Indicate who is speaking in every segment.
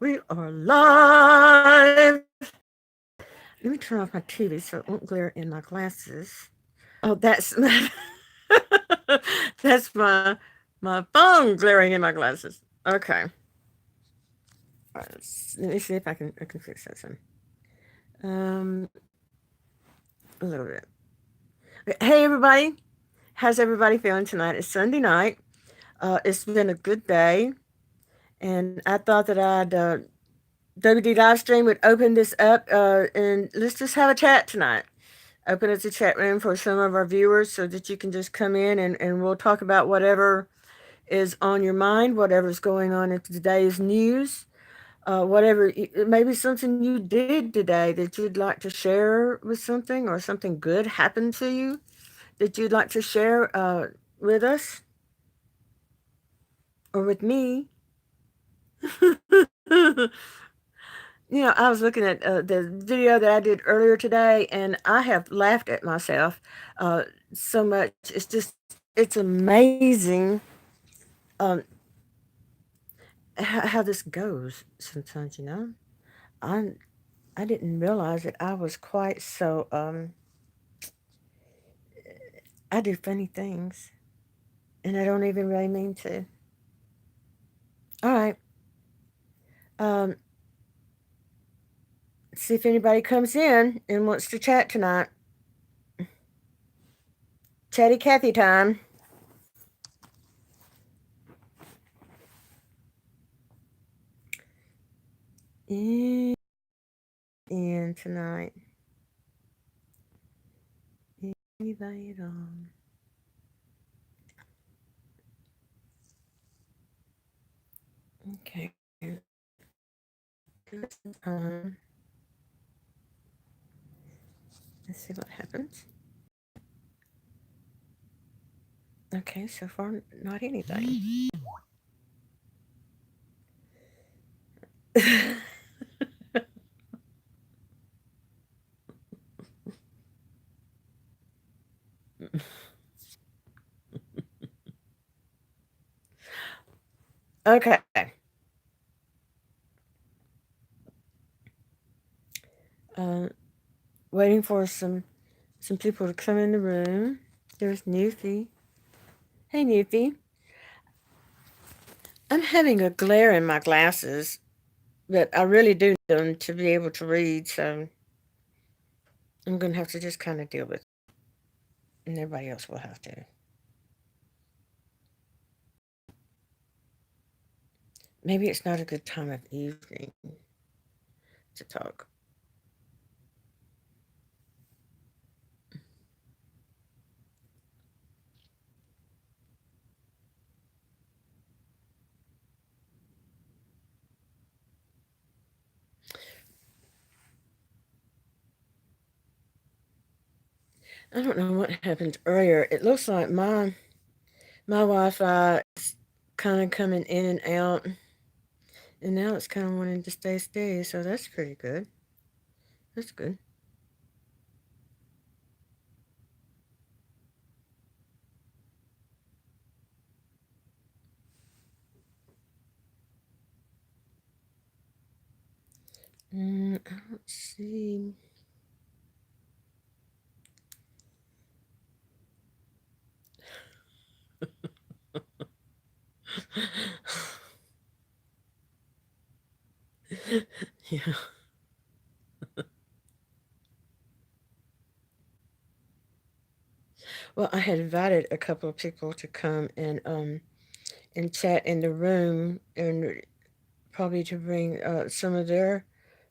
Speaker 1: We are live. Let me turn off my TV so it won't glare in my glasses. Oh, that's my phone glaring in my glasses. Okay. All right, let me see if I can fix that some. Um, a little bit. Hey everybody, how's everybody feeling tonight? It's Sunday night. It's been a good day, and I thought that I'd WD Livestream would open this up and let's just have a chat tonight. Open up the chat room for some of our viewers so that you can just come in and we'll talk about whatever is on your mind, whatever's going on in today's news, whatever, maybe something you did today that you'd like to share with something or something good happened to you that you'd like to share with us or with me. I was looking at the video that I did earlier today, and I have laughed at myself so much. It's amazing um, how this goes sometimes, I, I didn't realize that I was quite so, I do funny things, and I don't even really mean to. All right. Um, see if anybody comes in and wants to chat tonight. Chatty Cathy time. In, in tonight. Anybody at all? Okay. Give it some time. Let's see what happens. Okay, so far, not anything. Okay. Uh, waiting for some people to come in the room. There's Newfie. Hey, Newfie. I'm having a glare in my glasses, but I really do need them to be able to read, so I'm going to have to just kind of deal with it. And everybody else will have to. Maybe it's not a good time of evening to talk. I don't know what happened earlier. It looks like my Wi-Fi is kind of coming in and out, and now it's kind of wanting to stay steady. So that's pretty good. That's good. I don't see. Yeah. Well, I had invited a couple of people to come and chat in the room and probably to bring some of their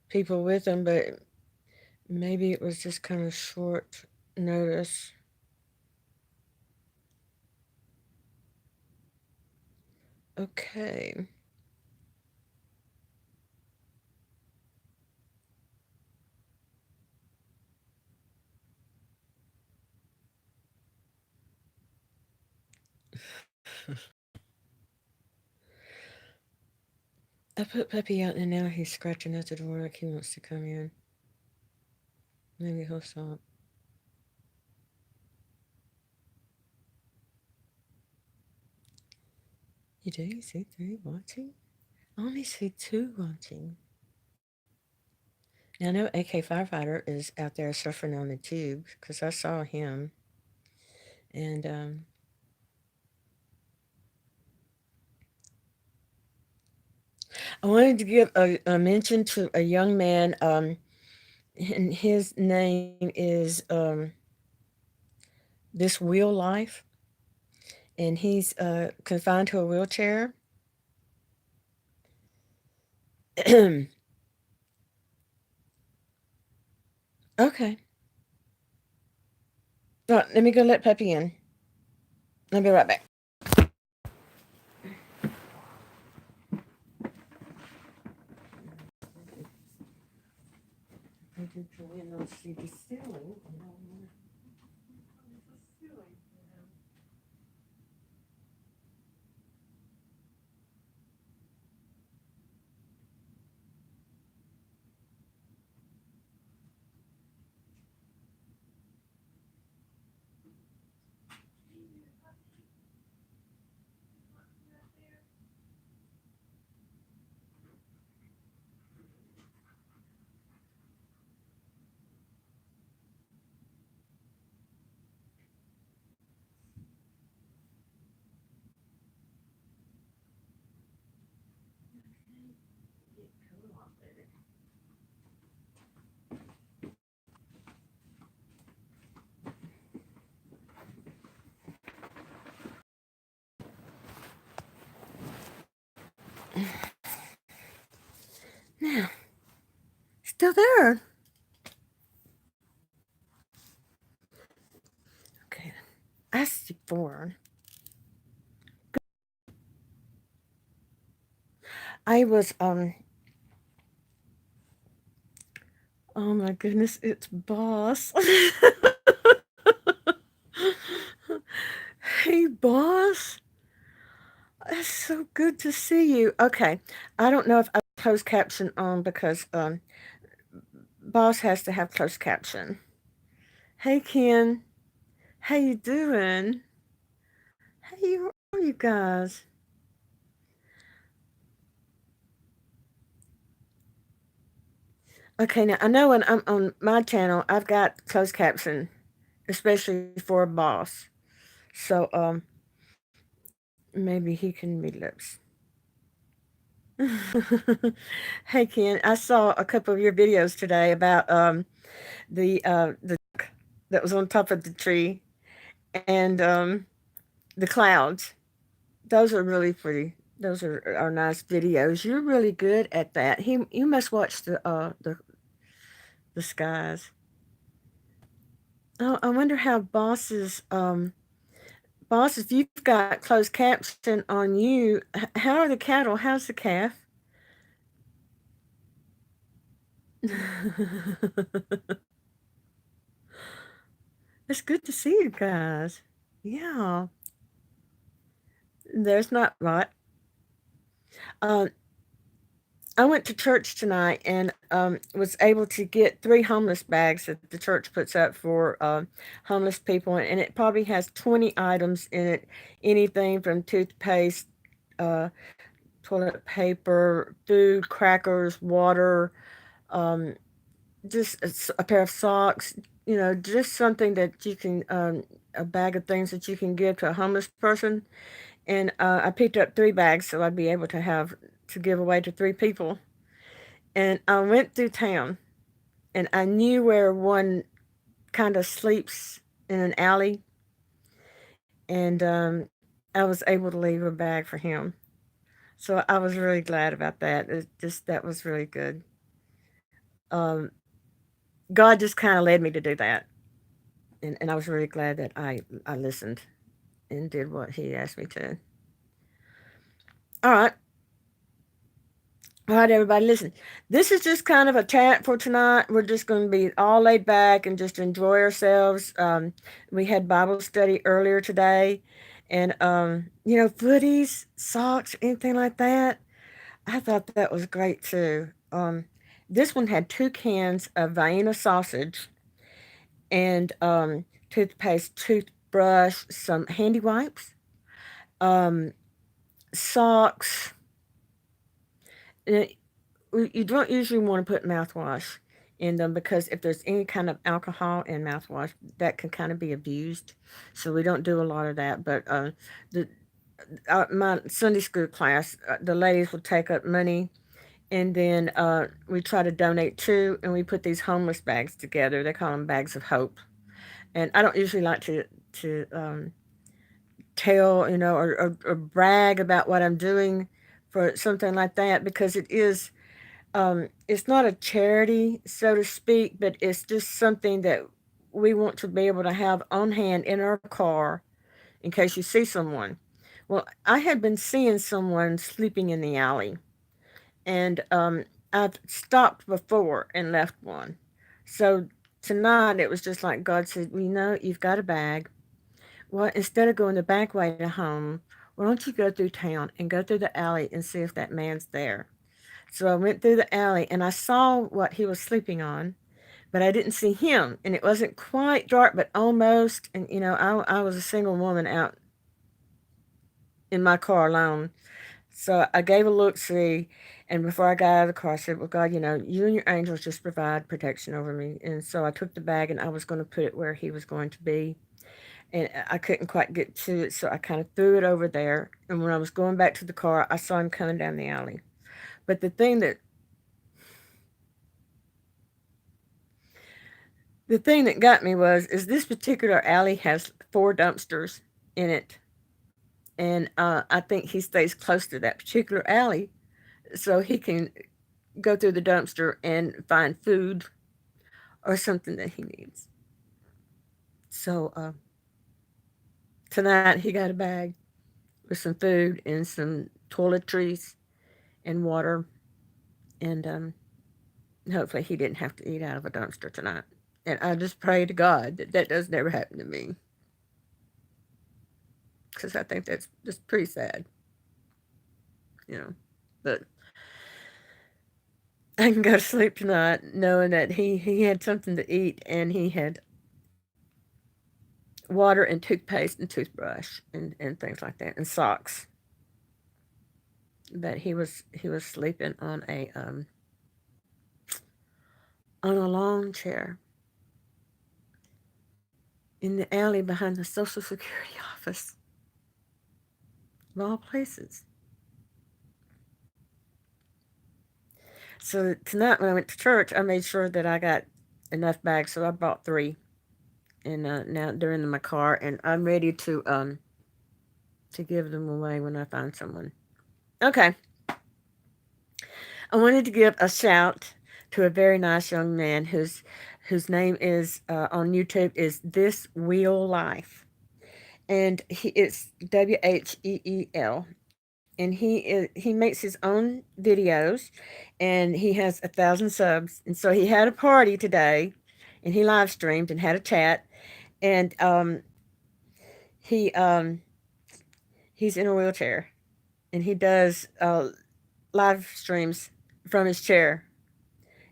Speaker 1: people with them, but maybe it was just kind of short notice. Okay. I put Puppy out and now he's scratching at the door like he wants to come in. Maybe he'll stop. You do? You see through watching? only see two watching. Now, I know AK Firefighter is out there surfing on the tube because I saw him. And I wanted to give a mention to a young man, and his name is This Wheel Life, and he's confined to a wheelchair. Okay. Right, let me go let Peppy in. I'll be right back. I did Joanne see the ceiling. Now, still there. Okay. I see four. I was oh my goodness, it's boss. Hey boss. It's so good to see you. Okay. I don't know if I closed caption on because boss has to have closed caption. Hey Ken. How you doing? Hey, how are you guys? Okay, now I know when I'm on my channel, I've got closed caption, especially for a boss. So maybe he can read lips. Hey Ken, I saw a couple of your videos today about the that was on top of the tree and the clouds. Those are really pretty. Those are nice videos. You're really good at that. You must watch the skies. Oh, I wonder how boss, if you've got closed caption on you, how are the cattle? How's the calf? It's good to see you guys. Yeah, there's not right. Um, I went to church tonight and was able to get three homeless bags that the church puts up for homeless people, and it probably has 20 items in it, anything from toothpaste, uh, toilet paper, food, crackers, water, um, just a pair of socks, just something that you can, a bag of things that you can give to a homeless person. And I picked up three bags so I'd be able to have to give away to three people. And I went through town and I knew where one kind of sleeps in an alley. And I was able to leave a bag for him. So I was really glad about that. That was really good. Um, God just kind of led me to do that. And I was really glad that I listened and did what he asked me to. All right. All right, everybody, listen. This is just kind of a chat for tonight. We're just going to be all laid back and just enjoy ourselves. We had Bible study earlier today, and footies, socks, anything like that. I thought that was great too. This one had two cans of Vienna sausage and toothpaste, toothbrush, some handy wipes, um, socks, uh, you don't usually want to put mouthwash in them because if there's any kind of alcohol in mouthwash, that can kind of be abused. So we don't do a lot of that. But the my Sunday school class, the ladies will take up money, and then we try to donate too, and we put these homeless bags together. They call them bags of hope. And I don't usually like to tell, or brag about what I'm doing for something like that because it's not a charity, so to speak, but it's just something that we want to be able to have on hand in our car in case you see someone. Well, I had been seeing someone sleeping in the alley, and I've stopped before and left one. So tonight it was just like God said, well, you've got a bag. Well, instead of going the back way to home, why don't you go through town and go through the alley and see if that man's there? So I went through the alley and I saw what he was sleeping on, but I didn't see him. And it wasn't quite dark, but almost. And, I was a single woman out in my car alone. So I gave a look see. And before I got out of the car, I said, well, God, you and your angels just provide protection over me. And so I took the bag and I was going to put it where he was going to be. And I couldn't quite get to it. So I kind of threw it over there. And when I was going back to the car, I saw him coming down the alley. But the thing that got me is this particular alley has four dumpsters in it, and I think he stays close to that particular alley so he can go through the dumpster and find food or something that he needs. So tonight he got a bag with some food and some toiletries and water, and hopefully he didn't have to eat out of a dumpster tonight. And I just pray to God that that does never happen to me because I think that's just pretty sad, you know. But I can go to sleep tonight knowing that he had something to eat and he had water and toothpaste and toothbrush and things like that and socks. But he was sleeping on a long chair in the alley behind the Social Security office, of all places. So tonight when I went to church, I made sure that I got enough bags, so I bought three, and now they're in my car, and I'm ready to give them away when I find someone. Okay, I wanted to give a shout to a very nice young man whose name is on YouTube is This Wheel Life, and it's WHEEL, and he makes his own videos, and he has 1,000 subs, and so he had a party today, and he live streamed and had a chat, and he he's in a wheelchair, and he does live streams from his chair.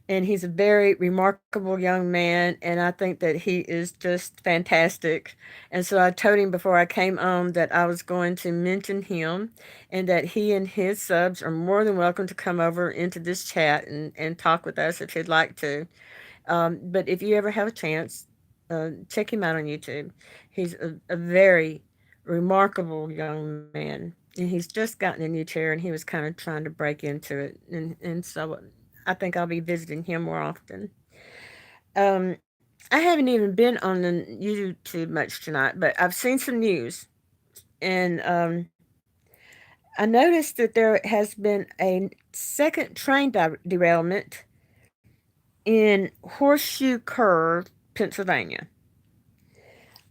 Speaker 1: And he's a very remarkable young man, and I think that he is just fantastic. And so I told him before I came on that I was going to mention him, and that he and his subs are more than welcome to come over into this chat and talk with us if he'd like to. But if you ever have a chance, check him out on YouTube. He's a very remarkable young man, and he's just gotten a new chair, and he was kind of trying to break into it, and so I think I'll be visiting him more often. I haven't even been on the YouTube much tonight, but I've seen some news, and I noticed that there has been a second train derailment in Horseshoe Curve, Pennsylvania.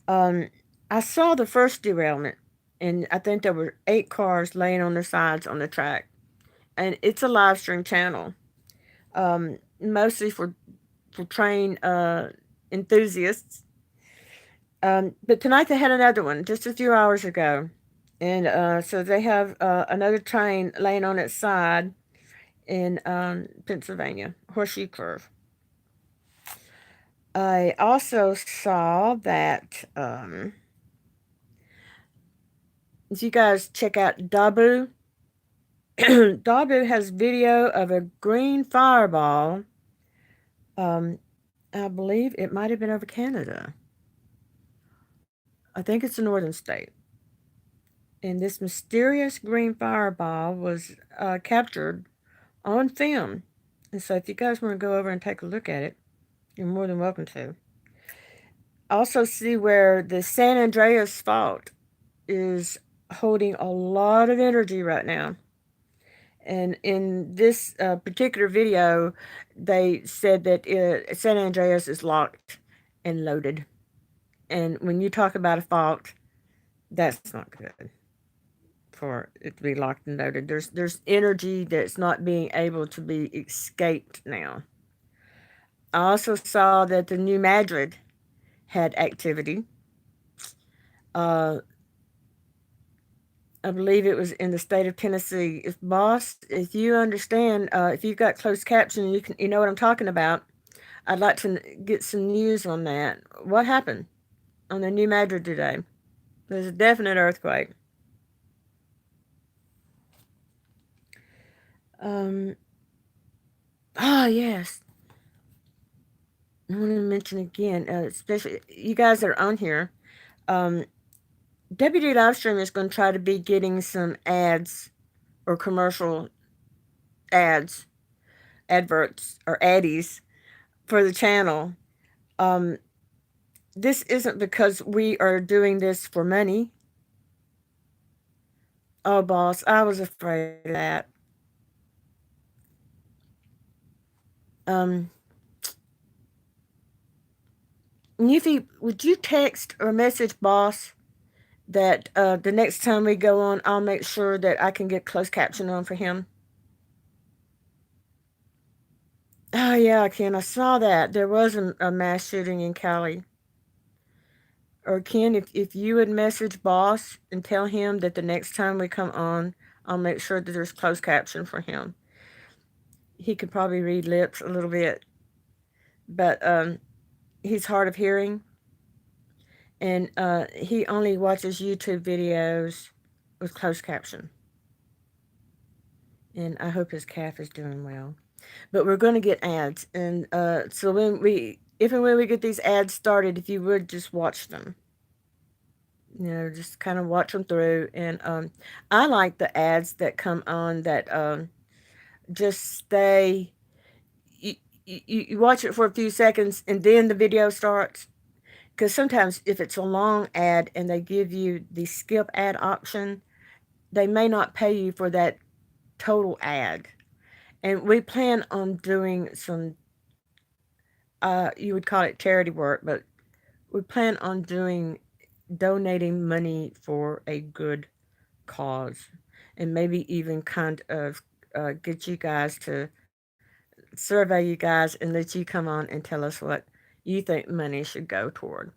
Speaker 1: Um, I saw the first derailment, and I think there were 8 cars laying on their sides on the track, and it's a live stream channel, mostly for train enthusiasts. But tonight they had another one just a few hours ago, and so they have another train laying on its side in Pennsylvania, Horseshoe Curve. I also saw that. Did you guys check out Dabu? Dabu has video of a green fireball. Um, I believe it might have been over Canada. I think it's a northern state. And this mysterious green fireball was captured on film. And so if you guys want to go over and take a look at it, you're more than welcome to. Also, see where the San Andreas fault is holding a lot of energy right now. And in this particular video, they said that San Andreas is locked and loaded. And when you talk about a fault, that's not good for it to be locked and loaded. There's energy that's not being able to be escaped now. I also saw that the New Madrid had activity. Uh, I believe it was in the state of Tennessee. If boss, if you understand, if you've got closed caption, you know what I'm talking about. I'd like to get some news on that. What happened on the New Madrid today? There's a definite earthquake. Um, yes. I want to mention again, especially you guys that are on here. Um, WD Livestream is going to try to be getting some ads or commercial ads, adverts or addies for the channel. Um, this isn't because we are doing this for money. Oh, boss, I was afraid of that. Um, Newfie, would you text or message boss that the next time we go on, I'll make sure that I can get closed caption on for him? Oh, yeah, Ken, I saw that. There was a mass shooting in Cali. Or Ken, if you would message boss and tell him that the next time we come on, I'll make sure that there's closed caption for him. He could probably read lips a little bit, but he's hard of hearing, and he only watches YouTube videos with closed caption. And I hope his calf is doing well. But we're going to get ads, and so if and when we get these ads started, if you would just watch them, just kind of watch them through. And I like the ads that come on that just stay. You, you watch it for a few seconds, and then the video starts. Because sometimes if it's a long ad and they give you the skip ad option, they may not pay you for that total ad. And we plan on doing some, you would call it charity work, but we plan on donating money for a good cause, and maybe even kind of get you guys to survey you guys and let you come on and tell us what you think money should go toward.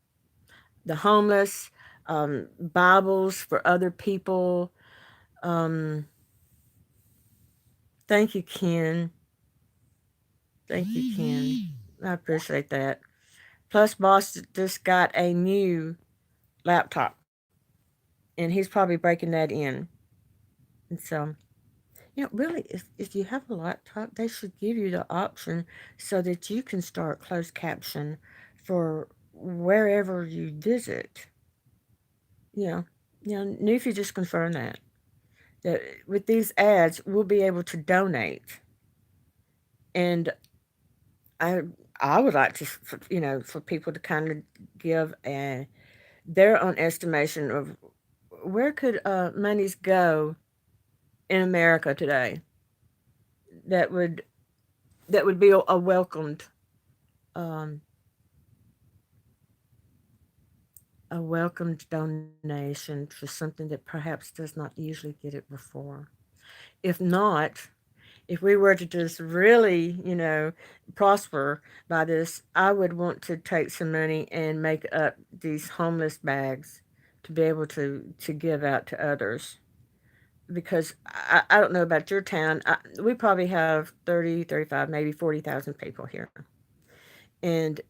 Speaker 1: The homeless, Bibles for other people. Um, Thank you, Ken. Thank you, Ken. I appreciate that. Plus, boss just got a new laptop, and he's probably breaking that in. And so, really, if you have a laptop, they should give you the option so that you can start closed caption for wherever you visit. Yeah, Newfie just confirmed that with these ads, we'll be able to donate. And I I would like to, for people to kind of give their own estimation of where could monies go in America today that would be a welcomed um, donation for something that perhaps does not usually get it before. If not, if we were to just really, prosper by this, I would want to take some money and make up these homeless bags to be able to give out to others. Because I don't know about your town. We probably have 30, 35, maybe 40,000 people here. And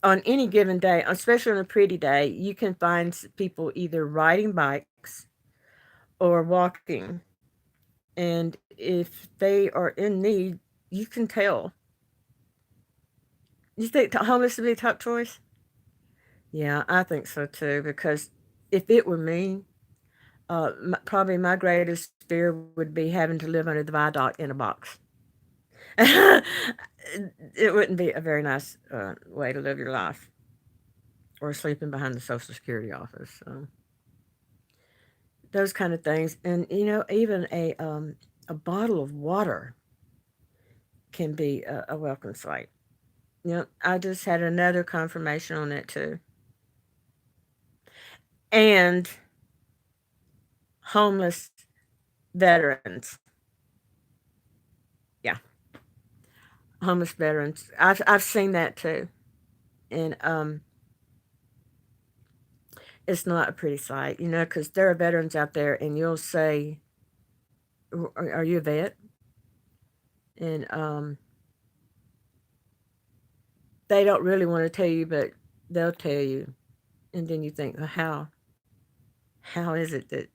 Speaker 1: on any given day, especially on a pretty day, you can find people either riding bikes or walking. And if they are in need, you can tell. You think homeless would be a top choice? Yeah, I think so too. Because if it were me, probably my greatest fear would be having to live under the viaduct in a box. It wouldn't be a very nice way to live your life, or sleeping behind the Social Security office. So those kind of things, and even a bottle of water can be a welcome sight. I just had another confirmation on it too, and homeless veterans. Yeah, homeless veterans. I've seen that too, and it's not a pretty sight, because there are veterans out there, and you'll say, "Are you a vet?" And they don't really want to tell you, but they'll tell you, and then you think, well, how is it that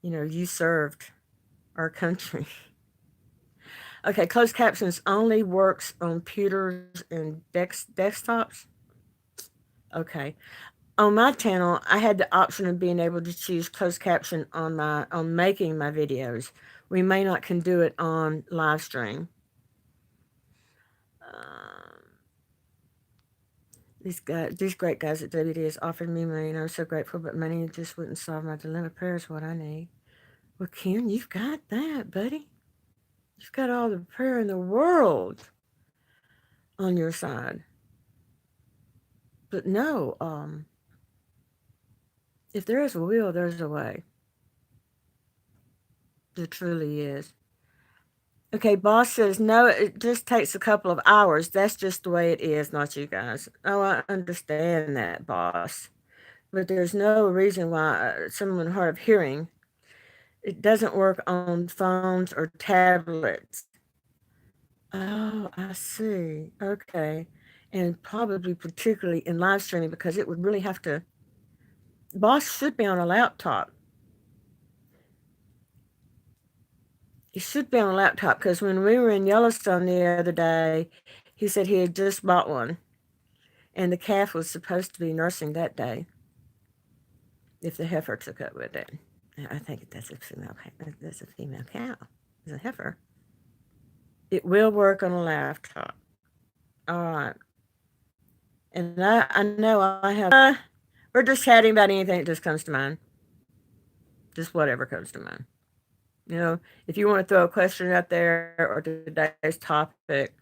Speaker 1: you served our country? Okay, closed captions only works on computers and desktops. Okay, on my channel, I had the option of being able to choose closed caption on making my videos. We may not can do it on live stream. Um, these great guys at WDS offered me money, and I was so grateful, but money just wouldn't solve my dilemma. Prayer is what I need. Well, Ken, you've got that, buddy. You've got all the prayer in the world on your side. But no, if there is a will, there's a way. There truly is. Okay, boss says, no, it just takes a couple of hours. That's just the way it is, not you guys. Oh, I understand that, boss. But there's no reason why someone hard of hearing, it doesn't work on phones or tablets. Oh, I see. Okay. And probably particularly in live streaming, because it would really have to, boss should be on a laptop. He should be on a laptop, because when we were in Yellowstone the other day, he said he had just bought one, and the calf was supposed to be nursing that day if the heifer took up with it. I think that's a female. That's a female cow. It's a heifer. It will work on a laptop. All right. And I know I have. We're just chatting about anything that just comes to mind. Just whatever comes to mind. If you want to throw a question out there or today's topic,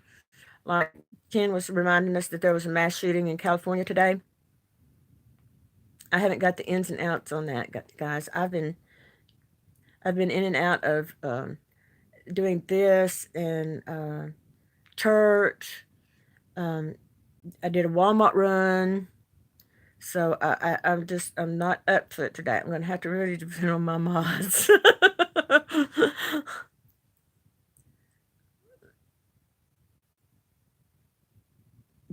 Speaker 1: like Ken was reminding us that there was a mass shooting in California today. I haven't got the ins and outs on that, guys. I've been in and out of doing this and church. Um, I did a Walmart run, so I'm not up to it today. I'm gonna have to really depend on my mods.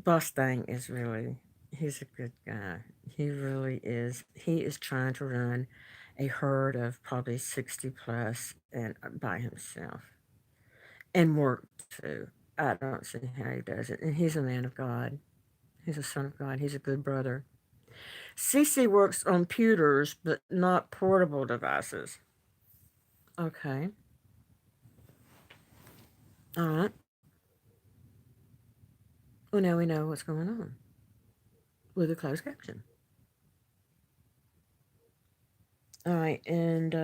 Speaker 1: Mustang is really, he's a good guy. He really is. He is trying to run a herd of probably 60 plus and by himself and work too. I don't see how he does it. And he's a man of God. He's a son of God. He's a good brother. CC works on computers, but not portable devices. Okay. All right. Well, now we know what's going on with the closed caption. All right. And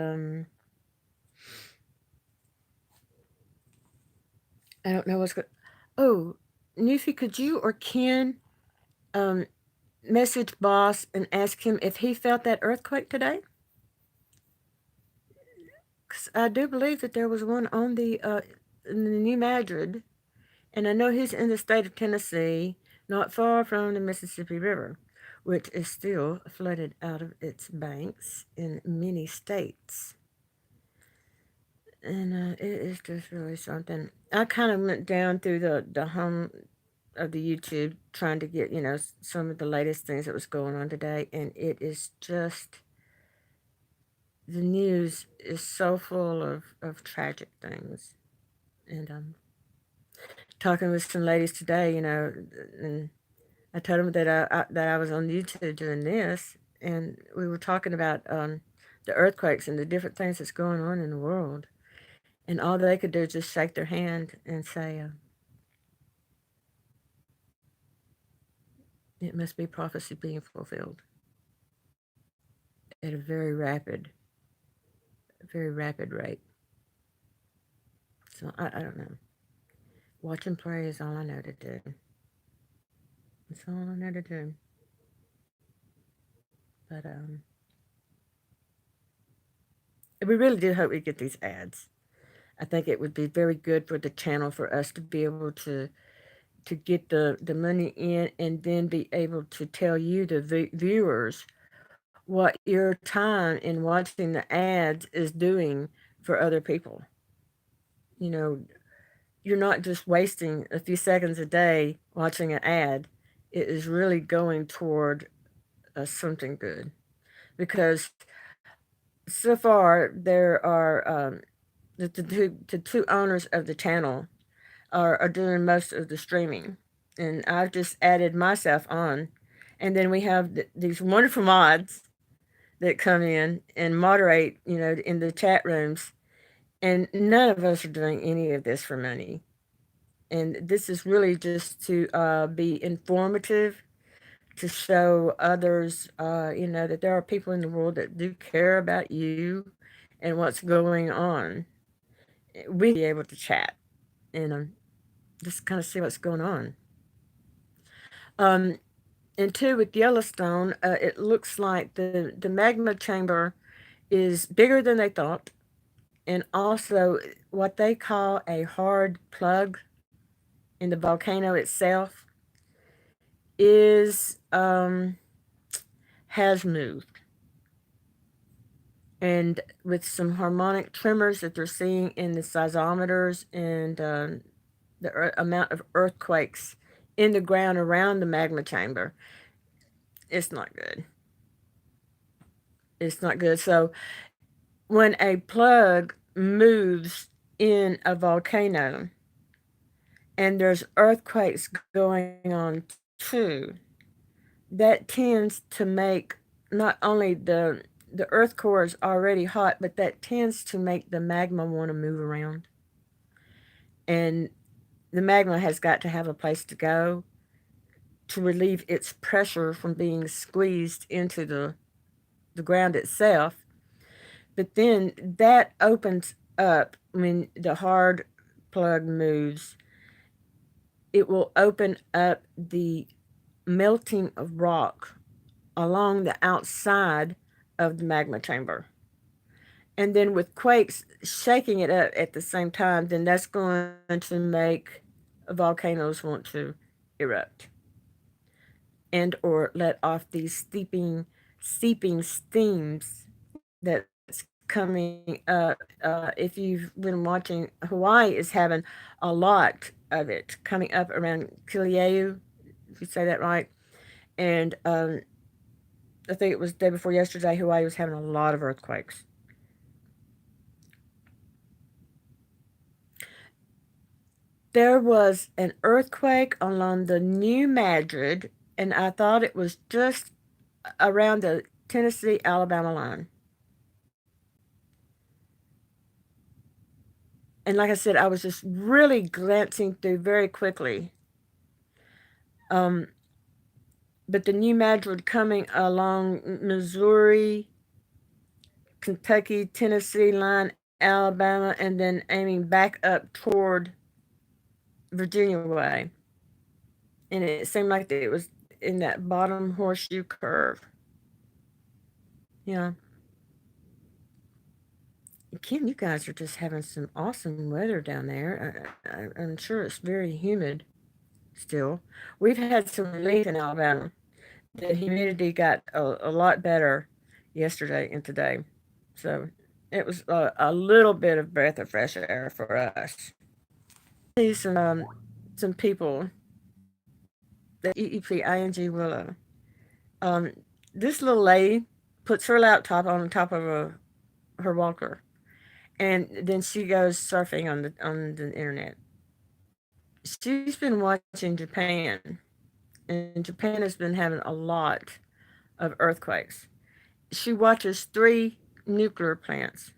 Speaker 1: I don't know what's going. Oh, Newfie, could you or Ken um, message boss and ask him if he felt that earthquake today? Because I do believe that there was one on in the New Madrid, and I know he's in the state of Tennessee, not far from the Mississippi River, which is still flooded out of its banks in many states. And it is just really something. I kind of went down through the home of the YouTube trying to get some of the latest things that was going on today, and it is just, the news is so full of tragic things. And talking with some ladies today, and I told them that I was on YouTube doing this, and we were talking about the earthquakes and the different things that's going on in the world, and all they could do is just shake their hand and say, "It must be prophecy being fulfilled at a very rapid rate." So I don't know. Watch and pray is all I know to do. That's all I know to do. But we really do hope we get these ads. I think it would be very good for the channel for us to be able to get the money in and then be able to tell you, the viewers, what your time in watching the ads is doing for other people. You know, you're not just wasting a few seconds a day watching an ad. It is really going toward something good, because so far there are the two owners of the channel are doing most of the streaming, and I've just added myself on, and then we have these wonderful mods that come in and moderate, in the chat rooms, and none of us are doing any of this for money, and this is really just to be informative, to show others, that there are people in the world that do care about you and what's going on. We be able to chat and just kind of see what's going on. Um, and two, with Yellowstone, it looks like the magma chamber is bigger than they thought, and also what they call a hard plug in the volcano itself is has moved, and with some harmonic tremors that they're seeing in the seismometers, and the amount of earthquakes in the ground around the magma chamber, it's not good. It's not good. So when a plug moves in a volcano and there's earthquakes going on too, that tends to make not only the earth core is already hot, but that tends to make the magma want to move around. And the magma has got to have a place to go to relieve its pressure from being squeezed into the ground itself. But then that opens up when the hard plug moves. It will open up the melting of rock along the outside of the magma chamber. And then with quakes shaking it up at the same time, then that's going to make volcanoes want to erupt and or let off these seeping steams that's coming up. If you've been watching, Hawaii is having a lot of it coming up around Kilieu, if you say that right. And I think it was the day before yesterday, Hawaii was having a lot of earthquakes. There was an earthquake along the New Madrid, and I thought it was just around the Tennessee Alabama line. And like I said, I was just really glancing through very quickly. Um, but the New Madrid coming along Missouri, Kentucky, Tennessee line, Alabama, and then aiming back up toward Virginia way. And it seemed like it was in that bottom horseshoe curve. Yeah. Kim, you guys are just having some awesome weather down there. I'm sure it's very humid still. We've had some relief in Alabama. The humidity got a lot better yesterday and today. So it was a little bit of breath of fresh air for us. See some people, the EEPING Willow. Um, this little lady puts her laptop on top of her walker, and then she goes surfing on the internet. She's been watching Japan, and Japan has been having a lot of earthquakes. She watches 3 nuclear plants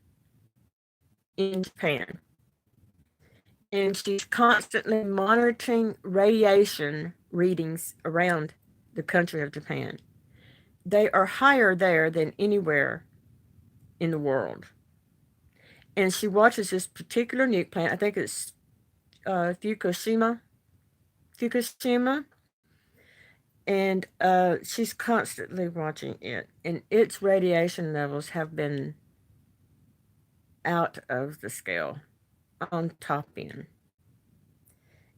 Speaker 1: in Japan, and she's constantly monitoring radiation readings around the country of Japan. They are higher there than anywhere in the world. And she watches this particular nuke plant. I think it's Fukushima. Fukushima. And she's constantly watching it. And its radiation levels have been out of the scale on top end.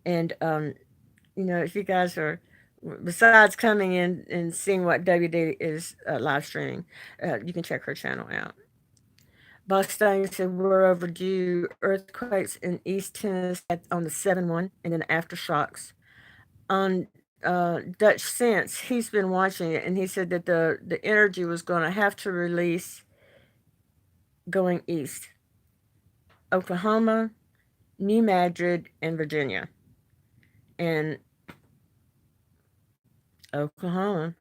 Speaker 1: And if you guys are, besides coming in and seeing what WD is live streaming, you can check her channel out. Bostang said we're overdue. Earthquakes in East Tennessee on the 7-1 and then aftershocks. On Dutch Sense, he's been watching it and he said that the energy was going to have to release going east. Oklahoma, New Madrid, and Virginia. And Oklahoma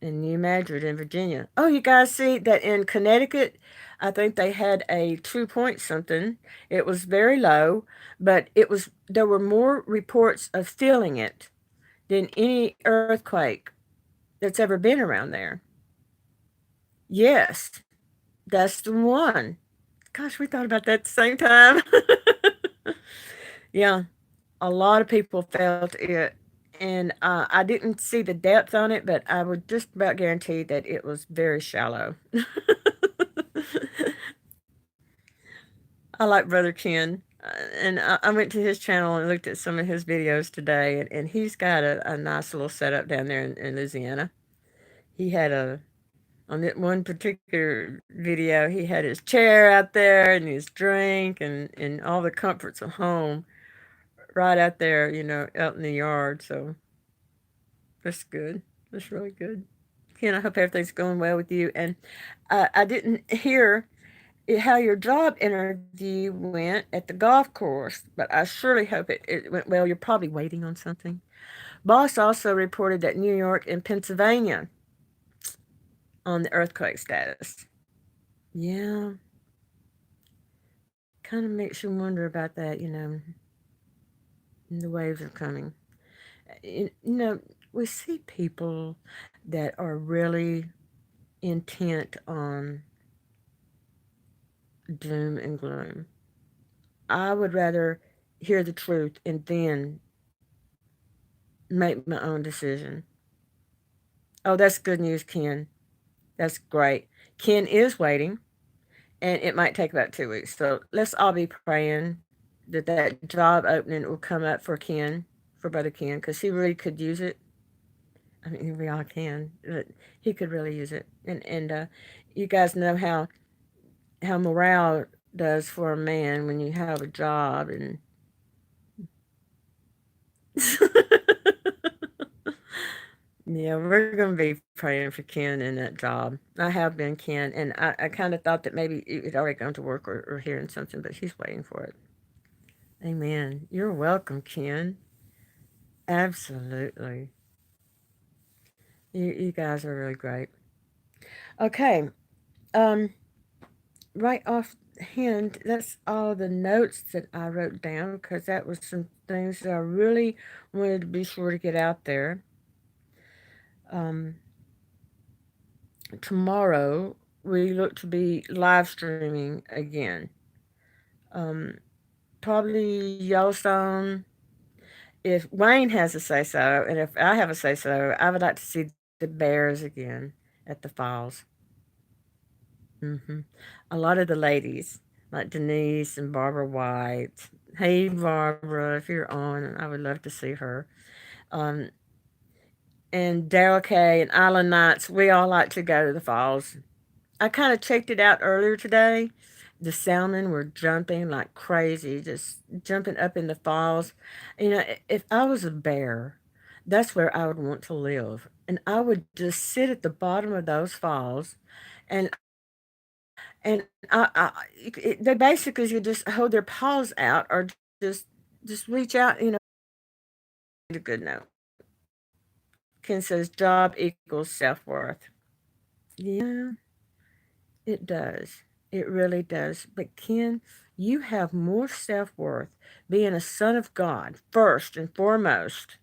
Speaker 1: and New Madrid in Virginia. Oh, you guys see that in Connecticut, I think they had a 2 point something. It was very low, but there were more reports of feeling it than any earthquake that's ever been around there. Yes, that's the one. Gosh, we thought about that at the same time. Yeah, a lot of people felt it, and I didn't see the depth on it, but I would just about guarantee that it was very shallow. I like Brother Ken, and I went to his channel and looked at some of his videos today, and he's got a nice little setup down there in Louisiana. He had on that one particular video, he had his chair out there and his drink and all the comforts of home right out there, out in the yard. So that's good. That's really good. Ken, I hope everything's going well with you. And I didn't hear how your job interview went at the golf course, but I surely hope it went well. You're probably waiting on something. Boss also reported that New York and Pennsylvania on the earthquake status. Yeah, kind of makes you wonder about that, the waves are coming. We see people that are really intent on doom and gloom. I would rather hear the truth and then make my own decision. Oh, that's good news, Ken. That's great. Ken is waiting, and it might take about 2 weeks. So let's all be praying that job opening will come up for Ken, for Brother Ken, because he really could use it. I mean, we all can, but he could really use it. And you guys know how morale does for a man when you have a job and yeah, we're going to be praying for Ken in that job. I have been Ken, and I kind of thought that maybe it had already gone to work or hearing something, but he's waiting for it. Amen. You're welcome, Ken. Absolutely. You guys are really great. Okay. Um, right off hand, that's all the notes that I wrote down because that was some things that I really wanted to be sure to get out there. Um, Tomorrow we look to be live streaming again. Um, Probably Yellowstone. If Wayne has a say so, and if I have a say so, I would like to see the bears again at the falls. hmm A lot of the ladies, like Denise and Barbara White. Hey, Barbara, if you're on, I would love to see her. Um, and Daryl Kay and Island Nights, we all like to go to the falls. I kind of checked it out earlier today. The salmon were jumping like crazy, just jumping up in the falls. If I was a bear, that's where I would want to live. And I would just sit at the bottom of those falls and And they basically could just hold their paws out or just reach out, a good note. Ken says job equals self-worth. Yeah, it does. It really does. But Ken, you have more self-worth being a son of God first and foremost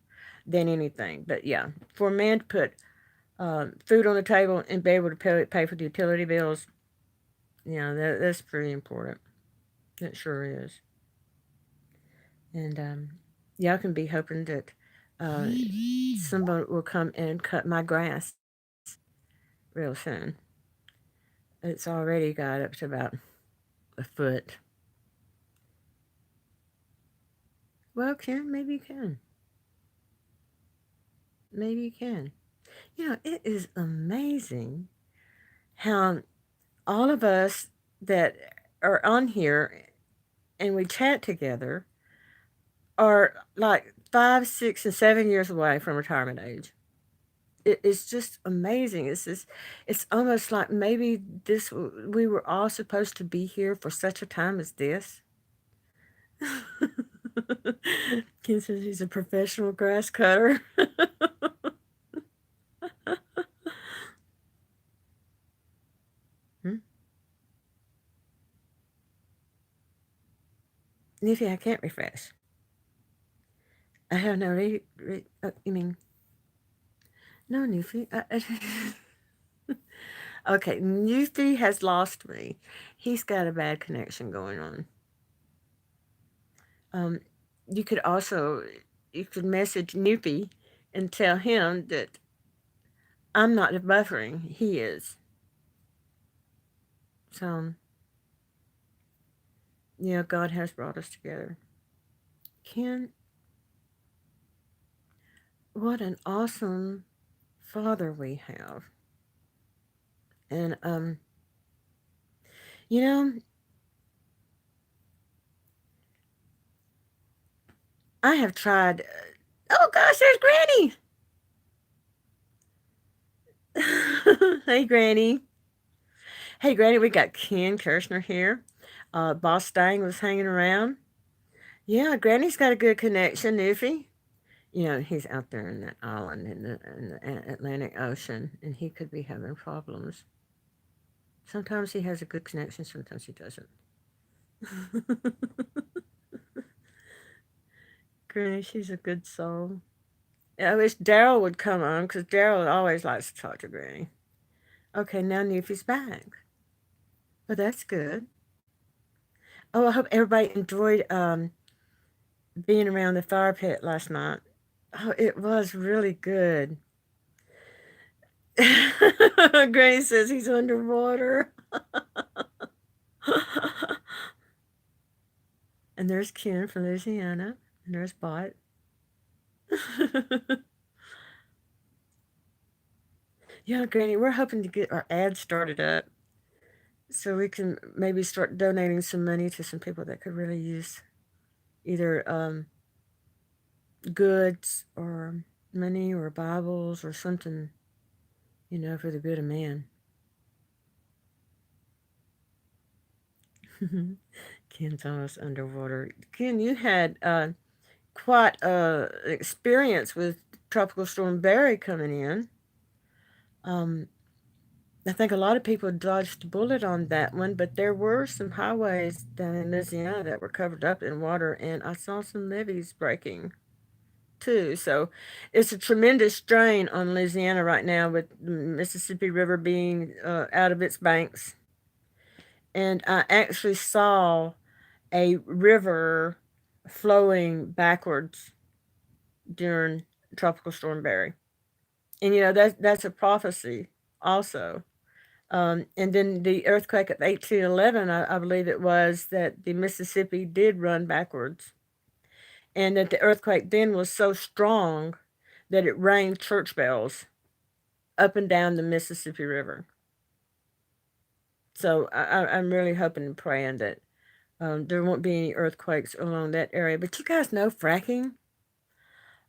Speaker 1: than anything. But yeah, for a man to put food on the table and be able to pay for the utility bills, that's pretty important. It sure is. And y'all can be hoping that uh, someone will come and cut my grass real soon. It's already got up to about a foot. Well, Ken, maybe you can. Maybe you can. It is amazing how all of us that are on here and we chat together are like 5, 6, and 7 years away from retirement age. It's just amazing. It's almost like maybe this we were all supposed to be here for such a time as this. Ken says he's a professional grass cutter. Hmm? Nifty, I can't refresh. I have no you mean no, Newfie? Okay, Newfie has lost me. He's got a bad connection going on. Um, you could also you could message Newfie and tell him that I'm not buffering. He is. So God has brought us together. Ken, what an awesome father we have. And you know, I have tried. Oh gosh, there's Granny. Hey, Granny. Hey, Granny, we got Ken Kirshner here. Boss Stang was hanging around. Yeah, Granny's got a good connection, Newfie. He's out there in that island in the Atlantic Ocean, and he could be having problems. Sometimes he has a good connection, sometimes he doesn't. Granny, she's a good soul. I wish Daryl would come on because Daryl always likes to talk to Granny. Okay, now Newfie's back. Well, that's good. Oh, I hope everybody enjoyed being around the fire pit last night. Oh, it was really good. Granny says he's underwater. And there's Ken from Louisiana. And there's Bot. Yeah, Granny, we're hoping to get our ad started up so we can maybe start donating some money to some people that could really use either goods or money or Bibles or something, for the good of man. Ken's almost underwater. Ken, you had quite experience with Tropical Storm Barry coming in. Um, I think a lot of people dodged a bullet on that one, but there were some highways down in Louisiana that were covered up in water, and I saw some levees breaking too. So it's a tremendous strain on Louisiana right now with the Mississippi River being out of its banks. And I actually saw a river flowing backwards during Tropical Storm Barry. And that's a prophecy also. And then the earthquake of 1811, I believe it was, that the Mississippi did run backwards. And that the earthquake then was so strong that it rang church bells up and down the Mississippi River. So I'm really hoping and praying that there won't be any earthquakes along that area. But you guys know fracking?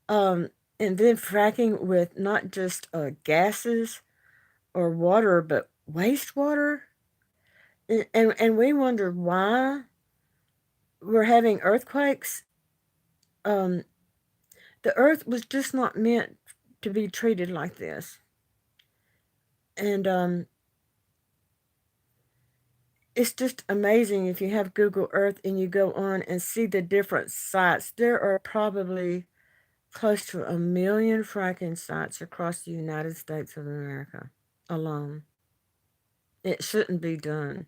Speaker 1: Um, and then fracking with not just gases or water, but wastewater. And we wonder why we're having earthquakes. Um, the earth was just not meant to be treated like this. And it's just amazing if you have Google Earth and you go on and see the different sites. There are probably close to 1 million fracking sites across the United States of America alone. It shouldn't be done.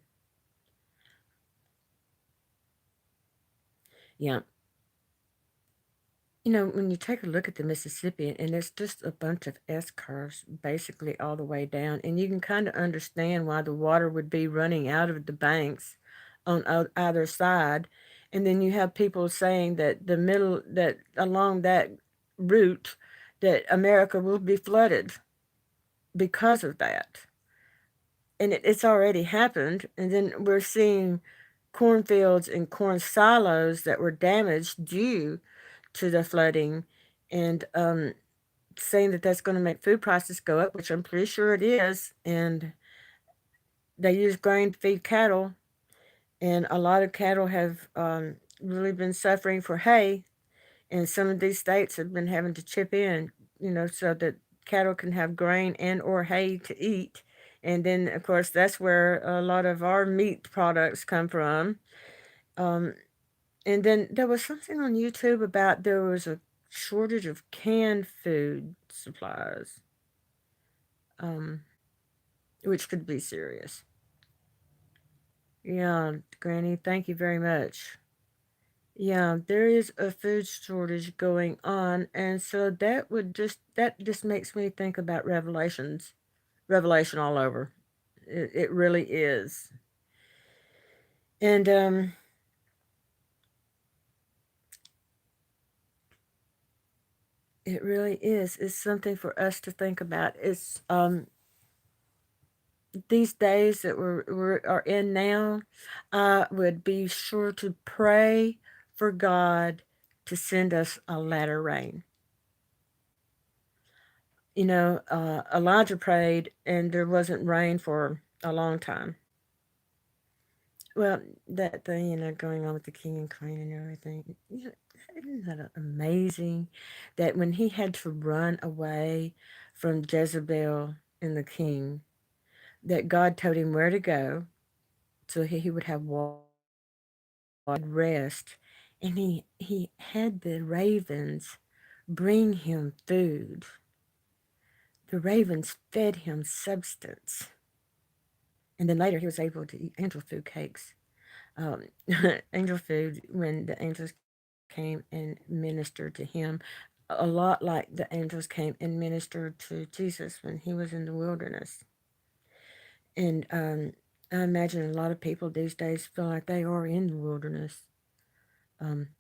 Speaker 1: Yeah. When you take a look at the Mississippi, and it's just a bunch of S curves basically all the way down, and you can kind of understand why the water would be running out of the banks on either side. And then you have people saying that that along that route, that America will be flooded because of that. And it's already happened. And then we're seeing cornfields and corn silos that were damaged due to the flooding, and saying that that's going to make food prices go up, which I'm pretty sure it is. And they use grain to feed cattle, and a lot of cattle have really been suffering for hay, and some of these states have been having to chip in, so that cattle can have grain and or hay to eat. And then, of course, that's where a lot of our meat products come from. Um, and then there was something on YouTube about there was a shortage of canned food supplies, um, which could be serious. Yeah, Granny, thank you very much. Yeah, there is a food shortage going on, and so that just makes me think about Revelation all over. It really is. And it really is. It's something for us to think about. It's these days that are in now, I would be sure to pray for God to send us a latter rain. Elijah prayed, and there wasn't rain for a long time. Well, that thing, going on with the king and queen and everything, isn't that amazing? That when he had to run away from Jezebel and the king, that God told him where to go, so he would have water, rest, and he had the ravens bring him food. The ravens fed him substance, and then later he was able to eat angel food cakes. Um, angel food, when the angels came and ministered to him, a lot like the angels came and ministered to Jesus when he was in the wilderness. And I imagine a lot of people these days feel like they are in the wilderness. Um,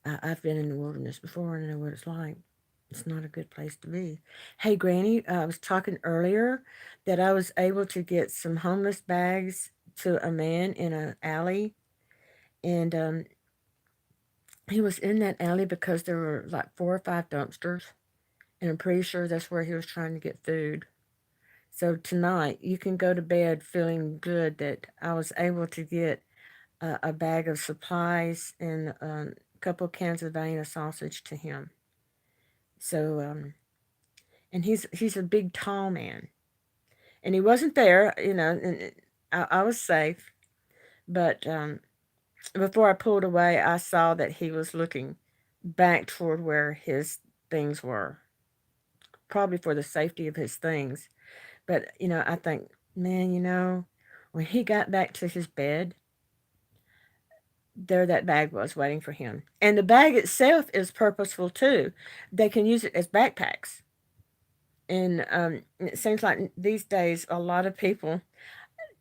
Speaker 1: I've been in the wilderness before and I know what it's like. It's not a good place to be. Hey, Granny, I was talking earlier that I was able to get some homeless bags to a man in an alley, and he was in that alley because there were like 4 or 5 dumpsters, and I'm pretty sure that's where he was trying to get food. So tonight, you can go to bed feeling good that I was able to get a bag of supplies and a couple of cans of Vienna sausage to him. So, and he's a big, tall man, and he wasn't there, and I was safe. But before I pulled away, I saw that he was looking back toward where his things were, probably for the safety of his things. But I think, man, when he got back to his bed, there that bag was waiting for him. And the bag itself is purposeful too. They can use it as backpacks. And it seems like these days a lot of people,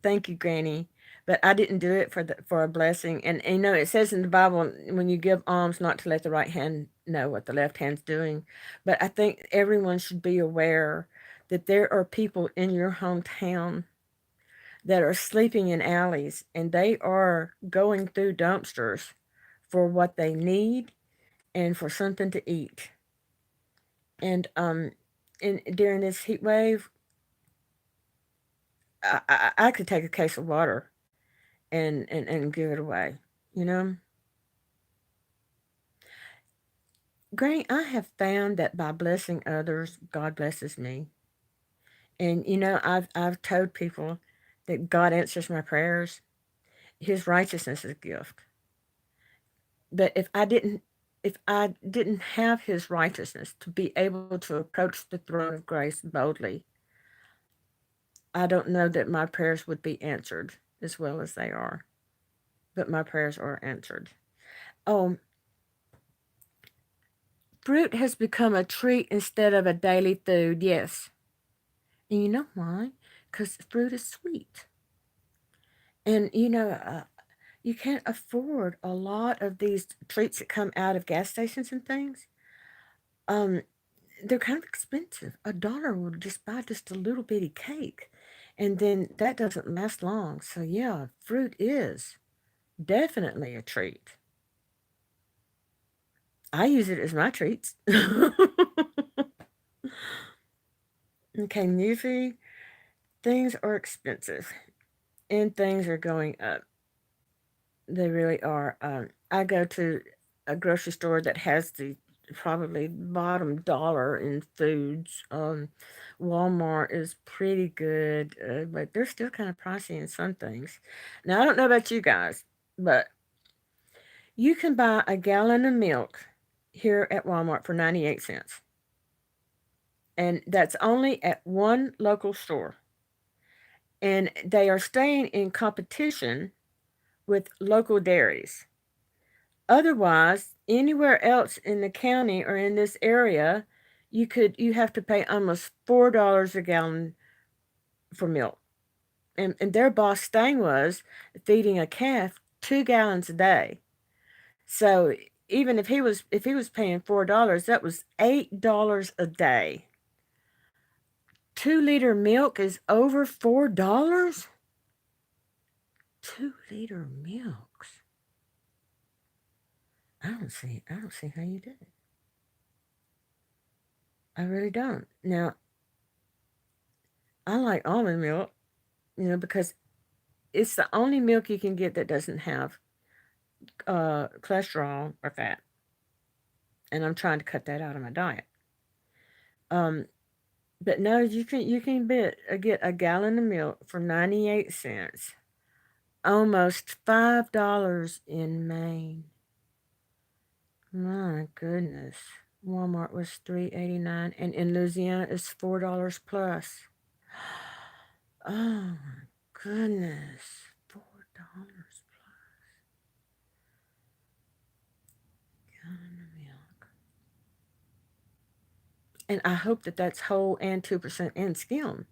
Speaker 1: thank you, Granny, but I didn't do it for a blessing. And it says in the Bible when you give alms not to let the right hand know what the left hand's doing. But I think everyone should be aware that there are people in your hometown that are sleeping in alleys, and they are going through dumpsters for what they need and for something to eat. And during this heat wave, I could take a case of water and give it away. You know, Granny, I have found that by blessing others, God blesses me. And I've told people that God answers my prayers. His righteousness is a gift. But if I didn't have his righteousness to be able to approach the throne of grace boldly, I don't know that my prayers would be answered as well as they are. But my prayers are answered. Oh, fruit has become a treat instead of a daily food, yes. And you know why? Because fruit is sweet. And you can't afford a lot of these treats that come out of gas stations and things. Um, they're kind of expensive. $1 will just buy just a little bitty cake, and then that doesn't last long. So yeah, fruit is definitely a treat. I use it as my treats. Okay, Newfie, things are expensive, and things are going up. They really are. I go to a grocery store that has the probably bottom dollar in foods. Walmart is pretty good, but they're still kind of pricey in some things. Now, I don't know about you guys, but you can buy a gallon of milk here at Walmart for 98 cents. And that's only at one local store. And they are staying in competition with local dairies. Otherwise, anywhere else in the county or in this area, you have to pay almost $4 a gallon for milk. And their boss thing was feeding a calf 2 gallons a day. So even if he was paying $4, that was $8 a day. 2 liter milk is over $4. 2 liter milks. I don't see how you did it. I really don't. Now, I like almond milk, because it's the only milk you can get that doesn't have cholesterol or fat, and I'm trying to cut that out of my diet. Um, but no, you can get a gallon of milk for 98 cents, almost $5 in Maine. My goodness, Walmart was $3.89, and in Louisiana it's $4 plus. Oh my goodness, $4 gallon of milk. And I hope that that's whole and 2% and skim.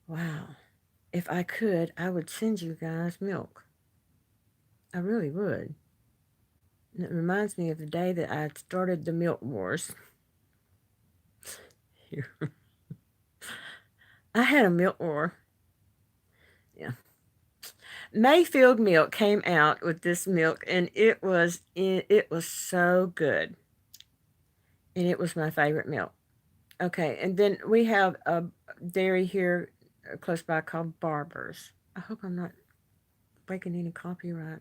Speaker 1: Wow. If I could, I would send you guys milk. I really would. And it reminds me of the day that I started the milk wars. I had a milk war. Yeah. Mayfield milk came out with this milk, and it was so good, and it was my favorite milk. Okay, and then we have a dairy here close by called Barber's. I hope I'm not breaking any copyright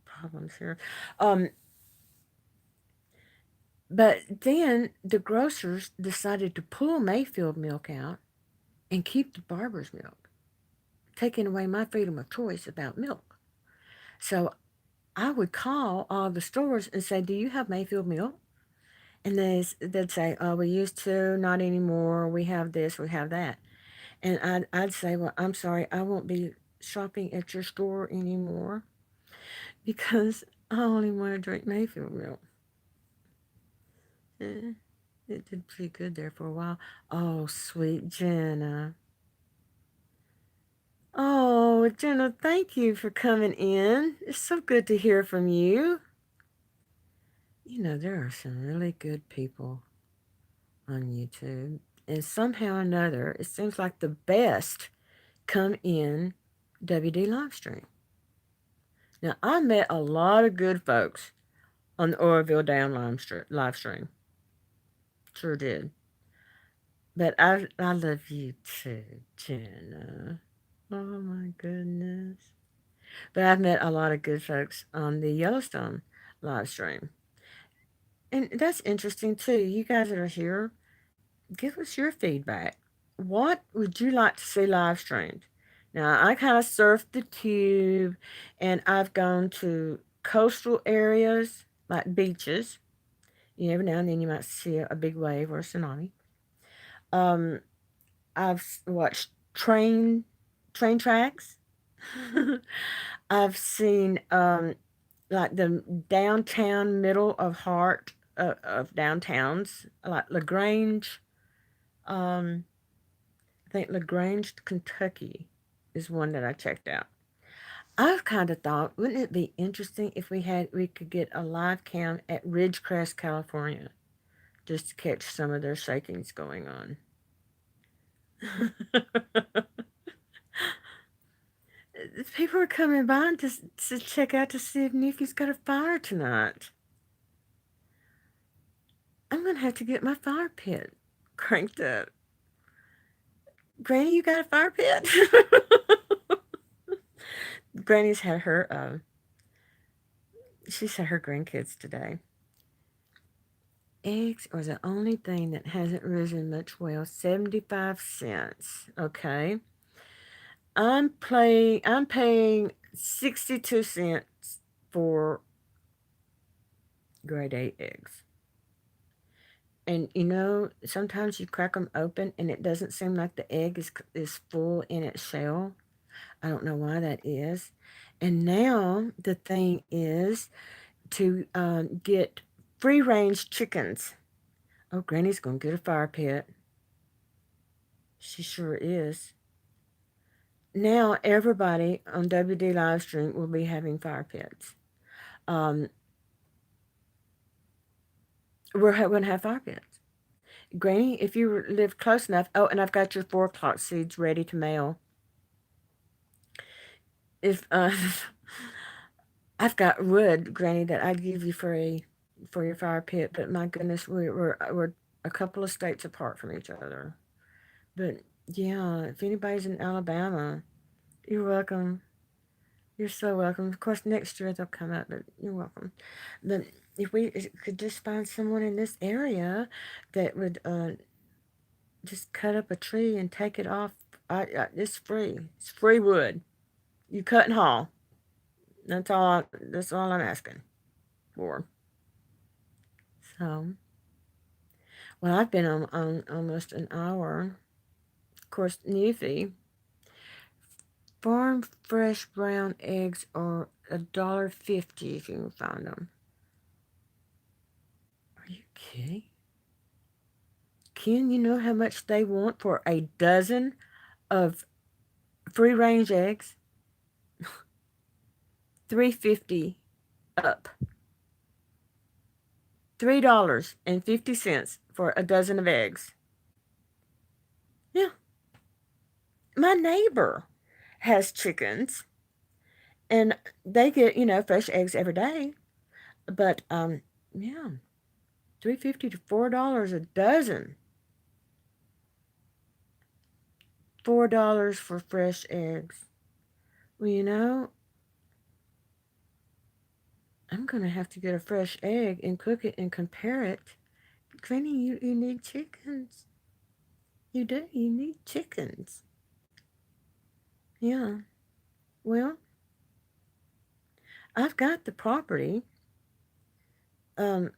Speaker 1: problems here. Um, but then the grocers decided to pull Mayfield milk out and keep the Barber's milk, taking away my freedom of choice about milk. So I would call all the stores and say, "Do you have Mayfield milk?" And they'd say, "Oh, we used to, not anymore. We have this, we have that." And I'd say, "Well, I'm sorry, I won't be shopping at your store anymore because I only want to drink Mayfield milk." Eh, it did pretty good there for a while. Oh, sweet Jenna. Oh, Jenna, thank you for coming in. It's so good to hear from you. There are some really good people on YouTube. And somehow or another, it seems like the best come in WD Livestream. Now, I met a lot of good folks on the Oroville Down live stream. Sure did. But I love you too, Jenna. Oh my goodness. But I've met a lot of good folks on the Yellowstone live stream. And that's interesting too. You guys that are here, give us your feedback. What would you like to see live streamed? Now, I kind of surfed the tube and I've gone to coastal areas like beaches. Every now and then you might see a big wave or a tsunami. Um, I've watched train tracks. I've seen like the downtown middle of heart of downtowns like Lagrange. Um, I think Lagrange, Kentucky, is one that I checked out. I've kind of thought, wouldn't it be interesting if we could get a live cam at Ridgecrest, California, just to catch some of their shakings going on. People are coming by to check out to see if Newfie's got a fire tonight. I'm gonna have to get my fire pit cranked up. Granny, you got a fire pit? Granny's had her she's had her grandkids today. Eggs are the only thing that hasn't risen much. Well, 75 cents. Okay. I'm paying 62 cents for grade A eggs. And sometimes you crack them open and it doesn't seem like the egg is full in its shell. I don't know why that is. And now the thing is to get free range chickens. Oh, Granny's gonna get a fire pit. She sure is. Now everybody on WD Livestream will be having fire pits. Um, we're going to have fire pits. Granny, if you live close enough. Oh, and I've got your 4 o'clock seeds ready to mail. If I've got wood, Granny, that I'd give you for your fire pit, but my goodness, we're a couple of states apart from each other. But yeah, if anybody's in Alabama, you're welcome. You're so welcome. Of course, next year they'll come out, but you're welcome. But if we could just find someone in this area that would just cut up a tree and take it off, it's free. It's free wood. You cut and haul. That's all I'm asking for. So, well, I've been on almost an hour. Of course, Newfie, farm fresh brown eggs are $1.50 if you can find them. Are you kidding? Ken, you know how much they want for a dozen of free range eggs? 350 up. $3.50 for a dozen of eggs. Yeah. My neighbor has chickens and they get, fresh eggs every day. But yeah, 350 to $4 a dozen. $4 for fresh eggs. Well, I'm gonna have to get a fresh egg and cook it and compare it. Granny, you need chickens. You do. You need chickens. Yeah. Well, I've got the property. Um,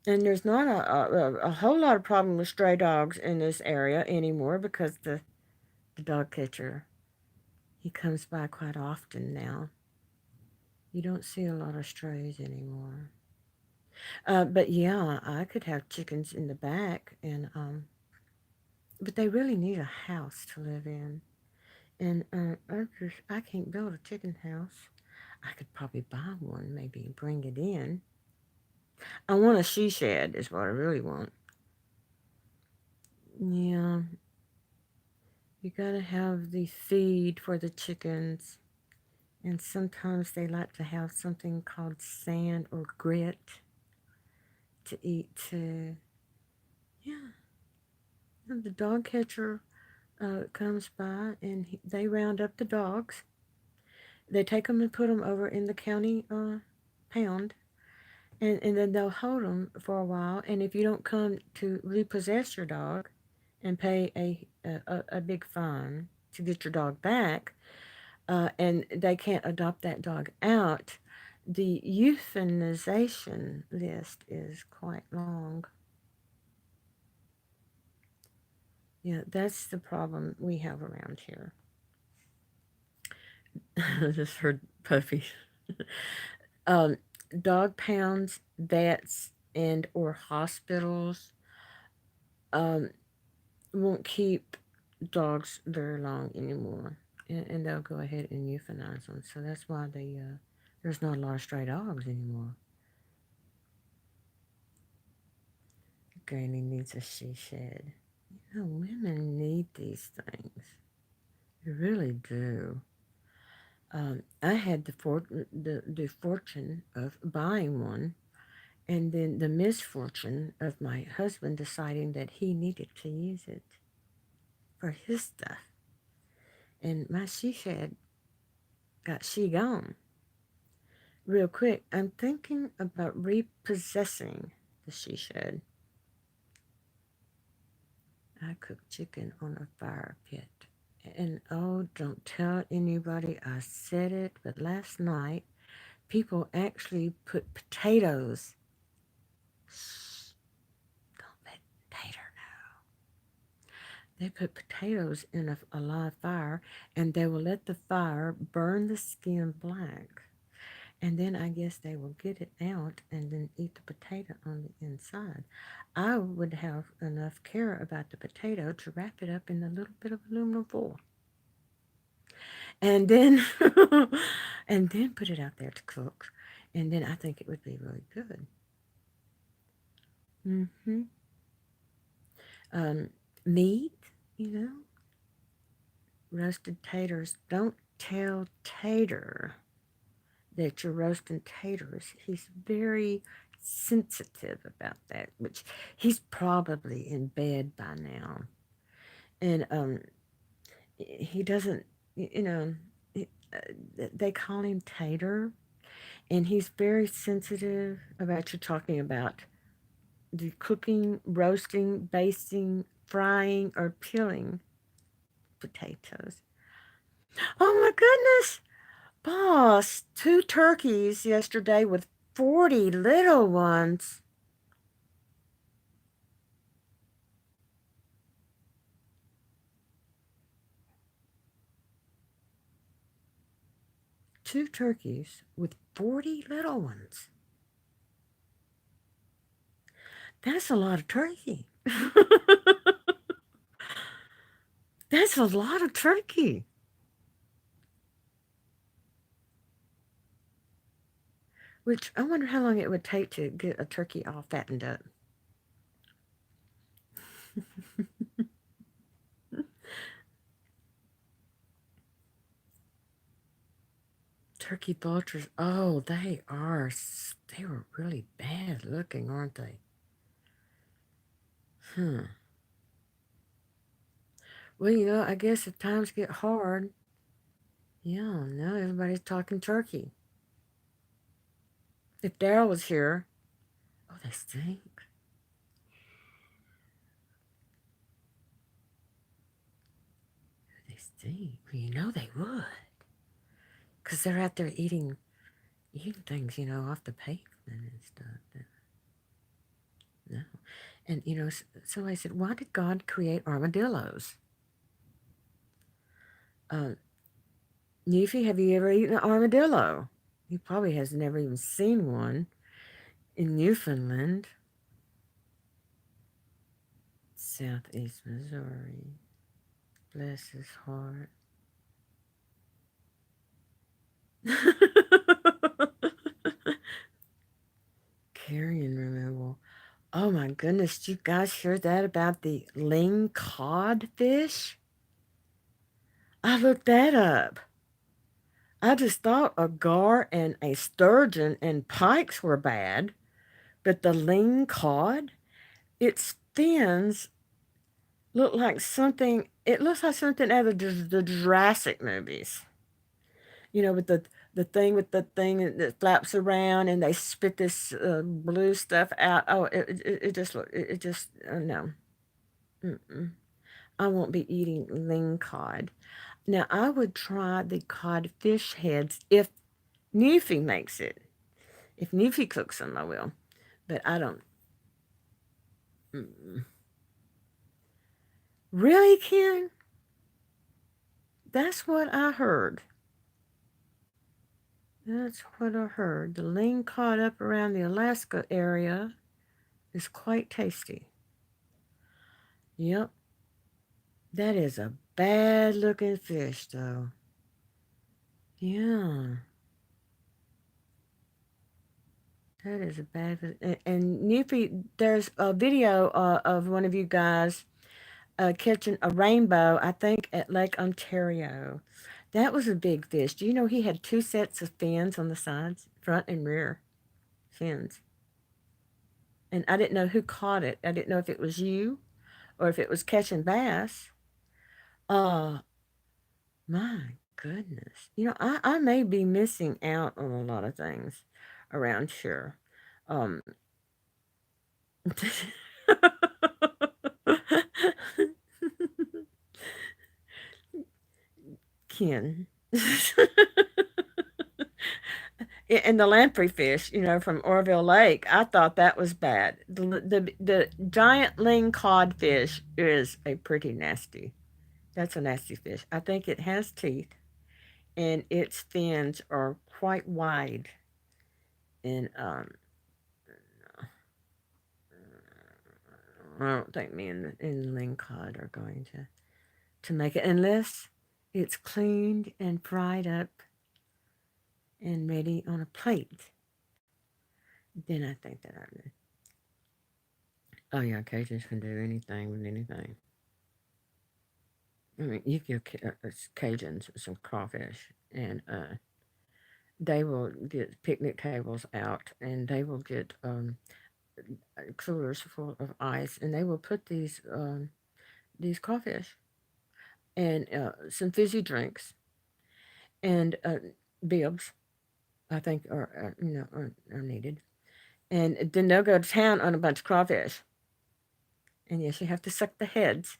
Speaker 1: and there's not a whole lot of problem with stray dogs in this area anymore because the dog catcher, he comes by quite often now. You don't see a lot of strays anymore. But yeah, I could have chickens in the back, and but they really need a house to live in. And I can't build a chicken house. I could probably buy one, maybe, and bring it in. I want a she shed, is what I really want. Yeah, you gotta have the feed for the chickens. And sometimes they like to have something called sand or grit to eat too. Yeah. The dog catcher comes by and they round up the dogs. They take them and put them over in the county pound, and then they'll hold them for a while. And if you don't come to repossess your dog and pay a big fine to get your dog back, and they can't adopt that dog out, the euthanization list is quite long. Yeah, that's the problem we have around here. I just heard puppies. um, Dog pounds, vets, and or hospitals um, won't keep dogs very long anymore, and they'll go ahead and euthanize them. So that's why there's not a lot of stray dogs anymore. Granny needs a she shed. You know, women need these things. They really do. I had the fortune of buying one, and then the misfortune of my husband deciding that he needed to use it for his stuff. And my she shed got she gone. Real quick, I'm thinking about repossessing the she shed. I cooked chicken on a fire pit. And oh, don't tell anybody I said it, but last night people actually put potatoes. Shh, don't let Tater know. They put potatoes in a live fire and they will let the fire burn the skin black. And then I guess they will get it out and then eat the potato on the inside. I would have enough care about the potato to wrap it up in a little bit of aluminum foil. And then and then put it out there to cook. And then I think it would be really good. Hmm. Um, Meat, you know, roasted taters. Don't tell Tater that you're roasting taters. He's very sensitive about that, which he's probably in bed by now. And he doesn't, you know, they call him Tater, and he's very sensitive about you talking about the cooking, roasting, basting, frying, or peeling potatoes. Oh my goodness! Boss, two turkeys yesterday with 40 little ones. Two turkeys with 40 little ones. That's a lot of turkey. That's a lot of turkey. Which I wonder how long it would take to get a turkey all fattened up. Turkey vultures, oh, they were really bad looking, aren't they? Hmm. Well, I guess if times get hard, yeah, now everybody's talking turkey. If Daryl was here, oh, they stink. They stink. Well, they would. Because they're out there eating things, off the pavement and stuff. No. And, somebody said, why did God create armadillos? Um, Newfie, have you ever eaten an armadillo? He probably has never even seen one in Newfoundland, Southeast Missouri. Bless his heart. Carrion removal. Oh my goodness, did you guys hear that about the ling cod fish? I looked that up. I just thought a gar and a sturgeon and pikes were bad, but the ling cod, its fins look like something. It looks like something out of the Jurassic movies. With the thing that flaps around and they spit this blue stuff out. Oh, it just look. It just no. Mm-mm. I won't be eating ling cod. Now I would try the codfish heads if Newfie makes it. If Newfie cooks them, I will. But I don't. Mm-mm. Really, Ken? That's what I heard. That's what I heard. The ling cod up around the Alaska area is quite tasty. Yep, that is a bad looking fish, though. Yeah, that is a bad. And Newfie, there's a video of one of you guys catching a rainbow, I think, at Lake Ontario. That was a big fish. Do you know he had two sets of fins on the sides, front and rear fins? And I didn't know who caught it. I didn't know if it was you or if it was catching bass. Uh, my goodness. I may be missing out on a lot of things around here. Um, Ken. And the lamprey fish, from Orville Lake, I thought that was bad. The giant ling codfish is a pretty nasty. That's a nasty fish. I think it has teeth, and its fins are quite wide. And I don't think me and ling cod are going to make it unless it's cleaned and fried up and ready on a plate. Then I think that I'm. Oh yeah, Cajuns can do anything with anything. I mean, you give Cajuns some crawfish, and they will get picnic tables out, and they will get coolers full of ice, and they will put these crawfish and some fizzy drinks and bibs. I think are needed, and then they'll go to town on a bunch of crawfish. And yes, you have to suck the heads.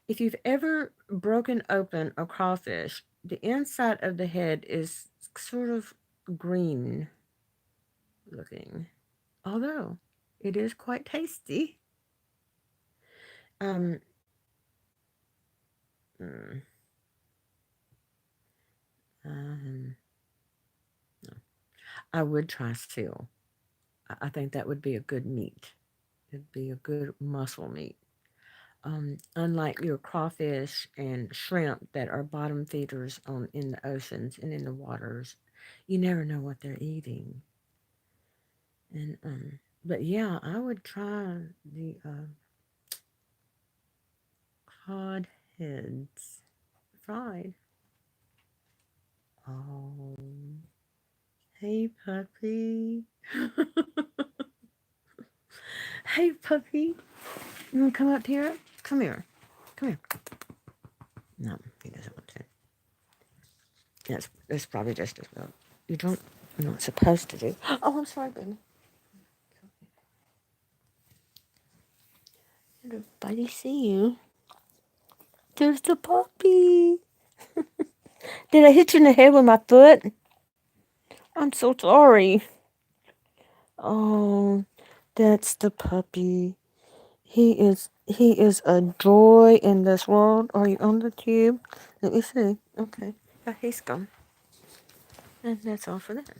Speaker 1: If you've ever broken open a crawfish, the inside of the head is sort of green looking, although it is quite tasty. Um, mm, um, no. I would try seal. I think that would be a good meat. It'd be a good muscle meat. Unlike your crawfish and shrimp that are bottom feeders in the oceans and in the waters, you never know what they're eating. And but yeah, I would try the cod heads fried. Oh, hey puppy. Hey puppy. You want to come up here? Come here. Come here. No, he doesn't want to. That's probably just as well. You don't. You're not supposed to do. Oh, I'm sorry, baby. Everybody see you. There's the puppy. Did I hit you in the head with my foot? I'm so sorry. Oh, that's the puppy. He is a joy in this world. Are you on the tube? Let me see. Okay. Yeah, he's gone. And that's all for that.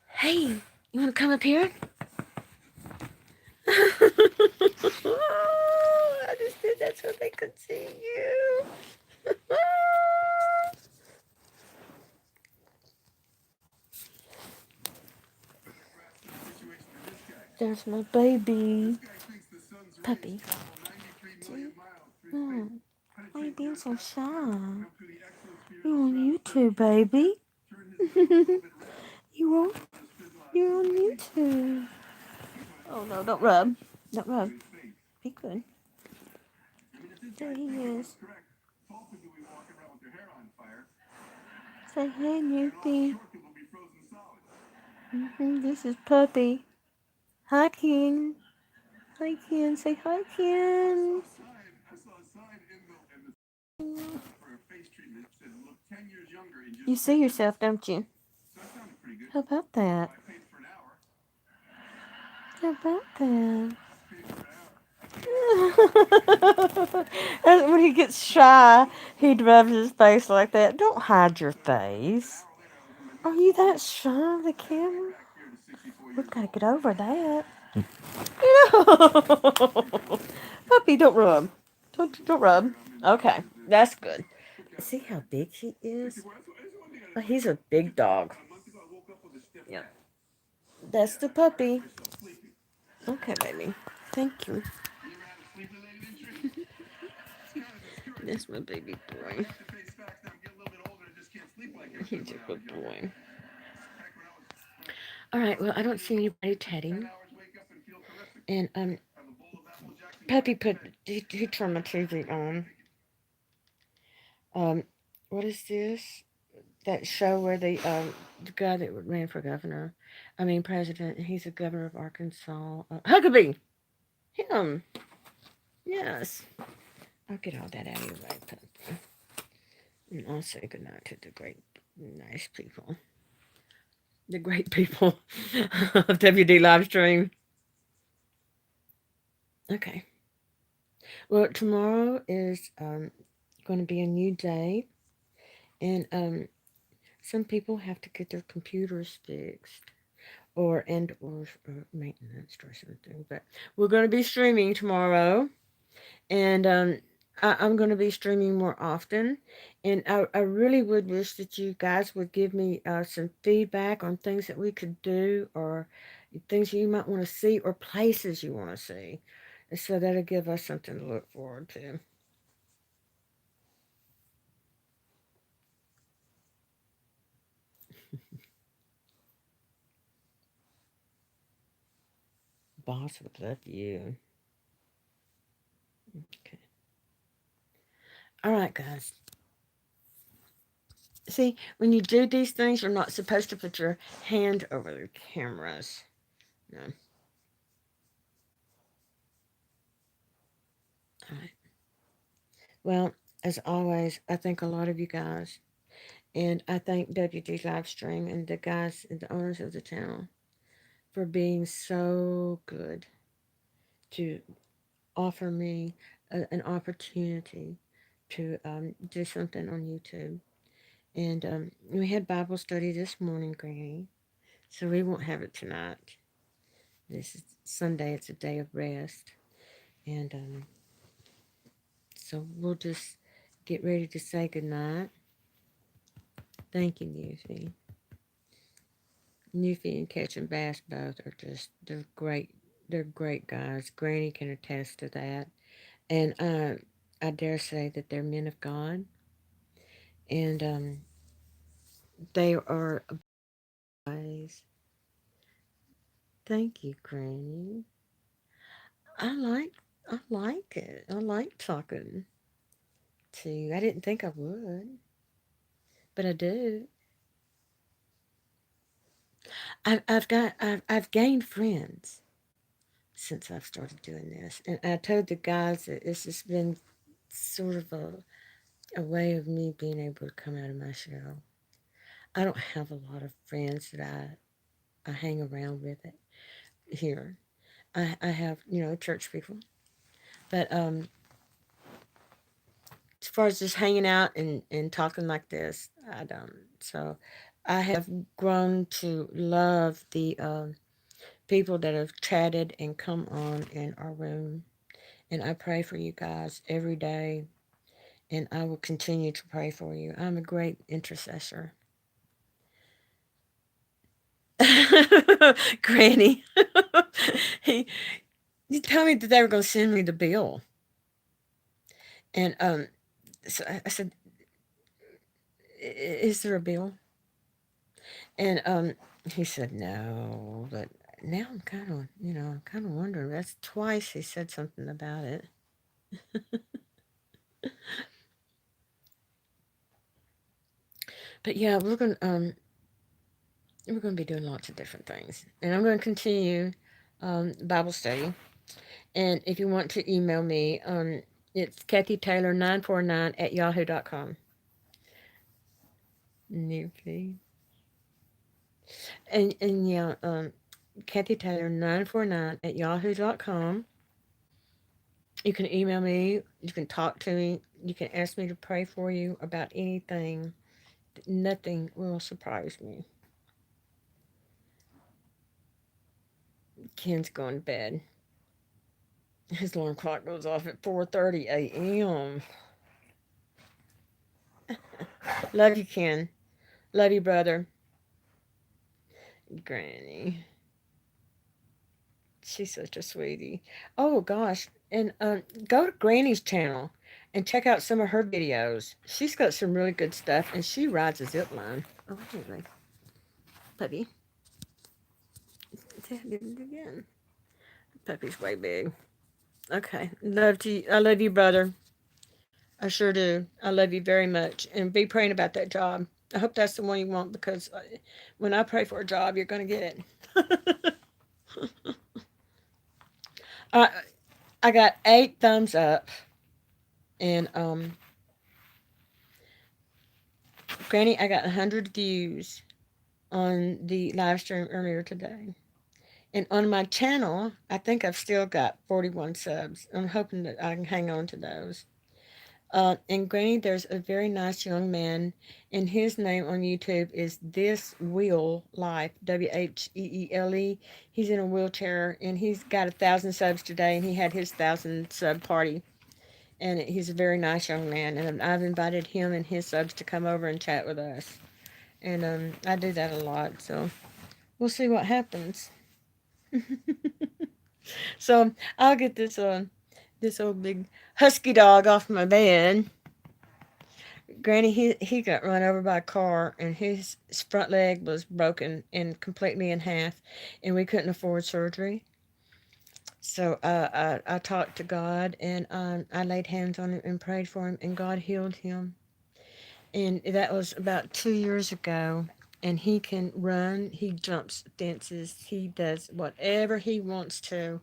Speaker 1: Hey, you want to come up here? I just did that so they could see you. There's my baby. Puppy. See? Oh, why are you being so shy? You're on YouTube, baby. you on? You're on YouTube. Oh no, don't rub. Don't rub. Be good. There he is. Say hey, Newfie. This is Puppy. Hi, Ken. Hi, Ken. Say hi, Ken. You see yourself, don't you? How about that? How about that? And when he gets shy, he rubs his face like that. Don't hide your face. Are you that shy of the camera? We've got to get over that. Puppy, don't rub. Don't rub. Okay, that's good. See how big he is? Oh, he's a big dog. Yep. That's the puppy. Okay, baby. Thank you. That's my baby boy. He's a good boy. All right. Well, I don't see anybody chatting, and Puppy he turned my TV on. Um, what is this? That show where the guy that ran for governor, I mean president. He's a governor of Arkansas. Huckabee. Him. Yes. I'll get all that out of your way, Puppy. And I'll say goodnight to the great, nice people. The great people of WD Livestream. Okay. Well, tomorrow is going to be a new day, and some people have to get their computers fixed or maintenance or something. But we're going to be streaming tomorrow, and I'm going to be streaming more often. And I really would wish that you guys would give me some feedback on things that we could do, or things you might want to see, or places you want to see. And so that'll give us something to look forward to. Boss would love you. Okay. All right, guys. See, when you do these things, you're not supposed to put your hand over the cameras. No. All right. Well, as always, I thank a lot of you guys. And I thank WD Livestream and the guys and the owners of the channel for being so good to offer me an opportunity to do something on YouTube. And we had Bible study this morning, Granny. So we won't have it tonight. This is Sunday, it's a day of rest. And so we'll just get ready to say goodnight. Thank you, Newfie. Newfie and Catch and Bass both are just, they're great. They're great guys. Granny can attest to that. And I dare say that they're men of God. And they are wise. Thank you, Granny. I like I like it. I like talking to you. I didn't think I would, but I do. I've gained friends since I've started doing this, and I told the guys that it's just been sort of a way of me being able to come out of my shell. I don't have a lot of friends that I hang around with it here. I have, church people. But as far as just hanging out and talking like this, I don't. So I have grown to love the people that have chatted and come on in our room. And I pray for you guys every day. And I will continue to pray for you. I'm a great intercessor. Granny. he, you told me that they were going to send me the bill. And so I said, is there a bill? And he said, no, but now I'm kind of wondering. That's twice he said something about it. But yeah, we're gonna be doing lots of different things, and I'm gonna continue Bible study. And if you want to email me, it's Kathy Taylor 949 at yahoo.com. Newfie. And yeah, Kathy Taylor 949 at yahoo.com. You can email me. You can talk to me. You can ask me to pray for you about anything. Nothing will surprise me. Ken's going to bed. His alarm clock goes off at 4:30 a.m. Love you, Ken. Love you, brother. Granny. She's such a sweetie. Oh gosh, and go to Granny's channel and check out some of her videos. She's got some really good stuff, and she rides a zip line. Oh, anyway, puppy, did it again. Puppy's way big. Okay, love to you. I love you, brother. I sure do. I love you very much, and be praying about that job. I hope that's the one you want because when I pray for a job, you're gonna get it. I I got 8 thumbs up, and Granny, I got 100 views on the live stream earlier today. And on my channel, I think I've still got 41 subs. I'm hoping that I can hang on to those. And Granny, there's a very nice young man, and his name on YouTube is This Wheel Life, Wheele. He's in a wheelchair, and he's got 1,000 subs today, and he had his 1,000 sub party. And he's a very nice young man, and I've invited him and his subs to come over and chat with us. And I do that a lot, so we'll see what happens. So I'll get this old big husky dog off my bed. Granny, he got run over by a car, and his front leg was broken and completely in half, and we couldn't afford surgery. So I talked to God, and I laid hands on him and prayed for him, and God healed him. And that was about 2 years ago. And he can run, he jumps fences, he does whatever he wants to.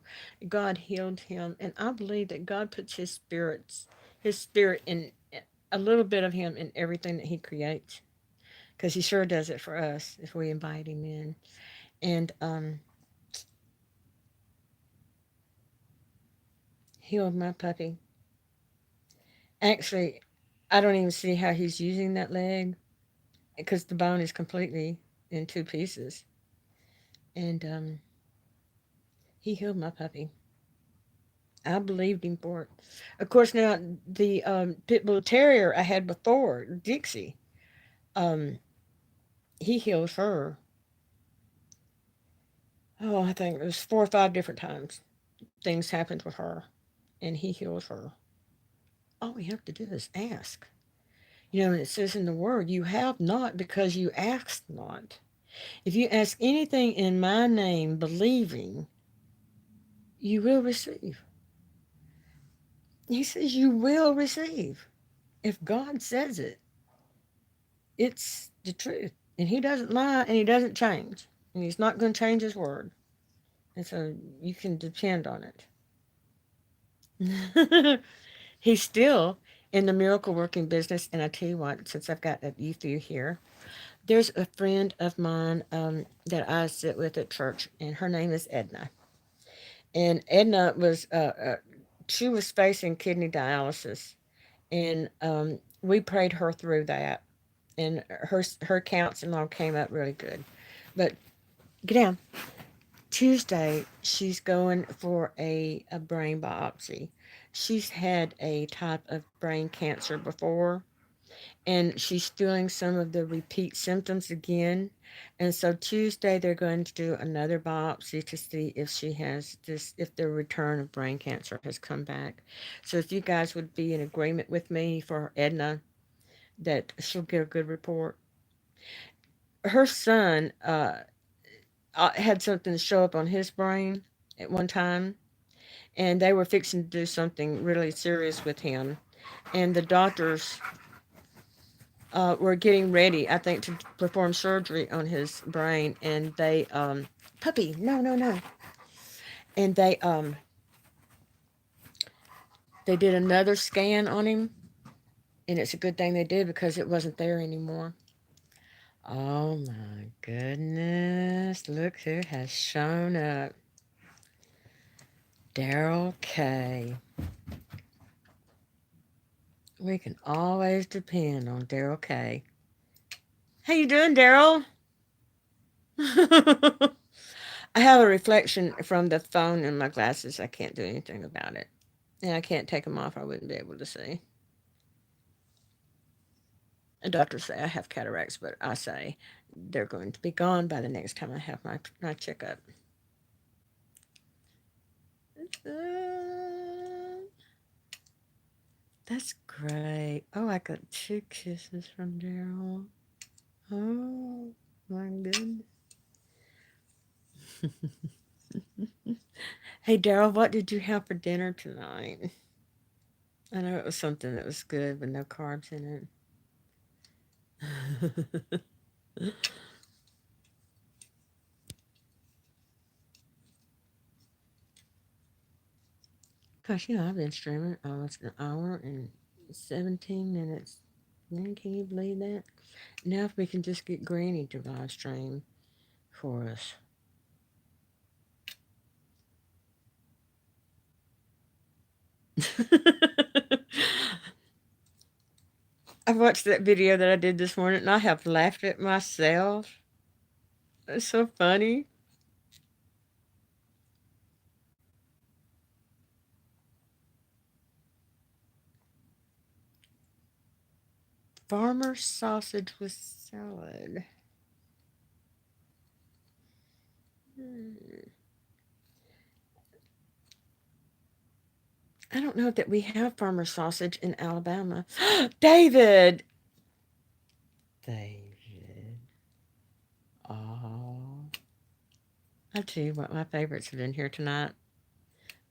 Speaker 1: God healed him, and I believe that God puts his spirit in a little bit of him in everything that he creates, because he sure does it for us if we invite him in. And healed my puppy. Actually, I don't even see how he's using that leg because the bone is completely in 2 pieces. And he healed my puppy. I believed him for it. Of course, now the pit bull terrier I had before, Dixie, um, he healed her. Oh, I think it was 4 or 5 different times. Things happened with her, and he healed her. All we have to do is ask. And it says in the word, you have not because you ask not. If you ask anything in my name, believing, you will receive. He says you will receive. If God says it, it's the truth. And he doesn't lie and he doesn't change. And he's not going to change his word. And so you can depend on it. He's still in the miracle working business. And I tell you what, since I've got you through here, there's a friend of mine that I sit with at church, and her name is Edna. And Edna she was facing kidney dialysis, and we prayed her through that, and her counts and all came up really good. But get down. Tuesday, she's going for a brain biopsy. She's had a type of brain cancer before, and she's feeling some of the repeat symptoms again. And so Tuesday, they're going to do another biopsy to see if she has this, if the return of brain cancer has come back. So if you guys would be in agreement with me for Edna, that she'll get a good report. Her son, had something show up on his brain at one time, and they were fixing to do something really serious with him. And the doctors were getting ready, I think, to perform surgery on his brain. And puppy, no, no, no. And they did another scan on him, and it's a good thing they did because it wasn't there anymore. Oh my goodness! Look who has shown up. Daryl K. We can always depend on Daryl K. How you doing, Daryl? I have a reflection from the phone in my glasses. I can't do anything about it. And I can't take them off. I wouldn't be able to see. The doctors say I have cataracts, but I say they're going to be gone by the next time I have my checkup. Uh, that's great. Oh, I got 2 kisses from Daryl. Oh, my goodness. Hey, Daryl, what did you have for dinner tonight? I know it was something that was good with no carbs in it. Gosh, I've been streaming almost an hour and 17 minutes. Man, can you believe that? Now, if we can just get Granny to live stream for us. I watched that video that I did this morning and I have laughed at myself. It's so funny. Farmer sausage with salad. Hmm. I don't know that we have farmer sausage in Alabama. David! David. Oh. I'll tell you what my favorites have been here tonight.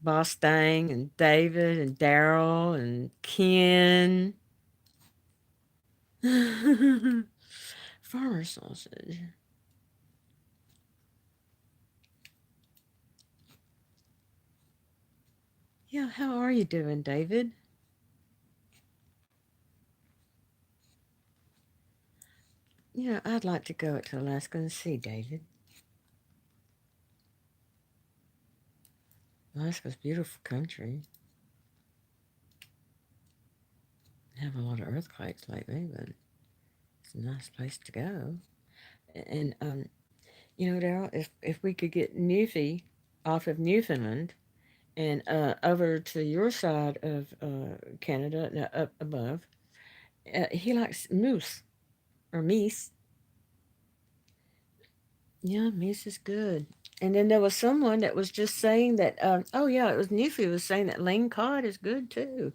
Speaker 1: Boss Thang and David and Daryl and Ken. Farmer sausage. Yeah, how are you doing, David? I'd like to go to Alaska and see David. Alaska's a beautiful country. Have a lot of earthquakes lately, but it's a nice place to go. And Daryl, if we could get Newfie off of Newfoundland and over to your side of Canada, no, up above, he likes moose or meese. Yeah, meese is good. And then there was someone that was just saying that. Oh yeah, it was Newfie was saying that lane cod is good too.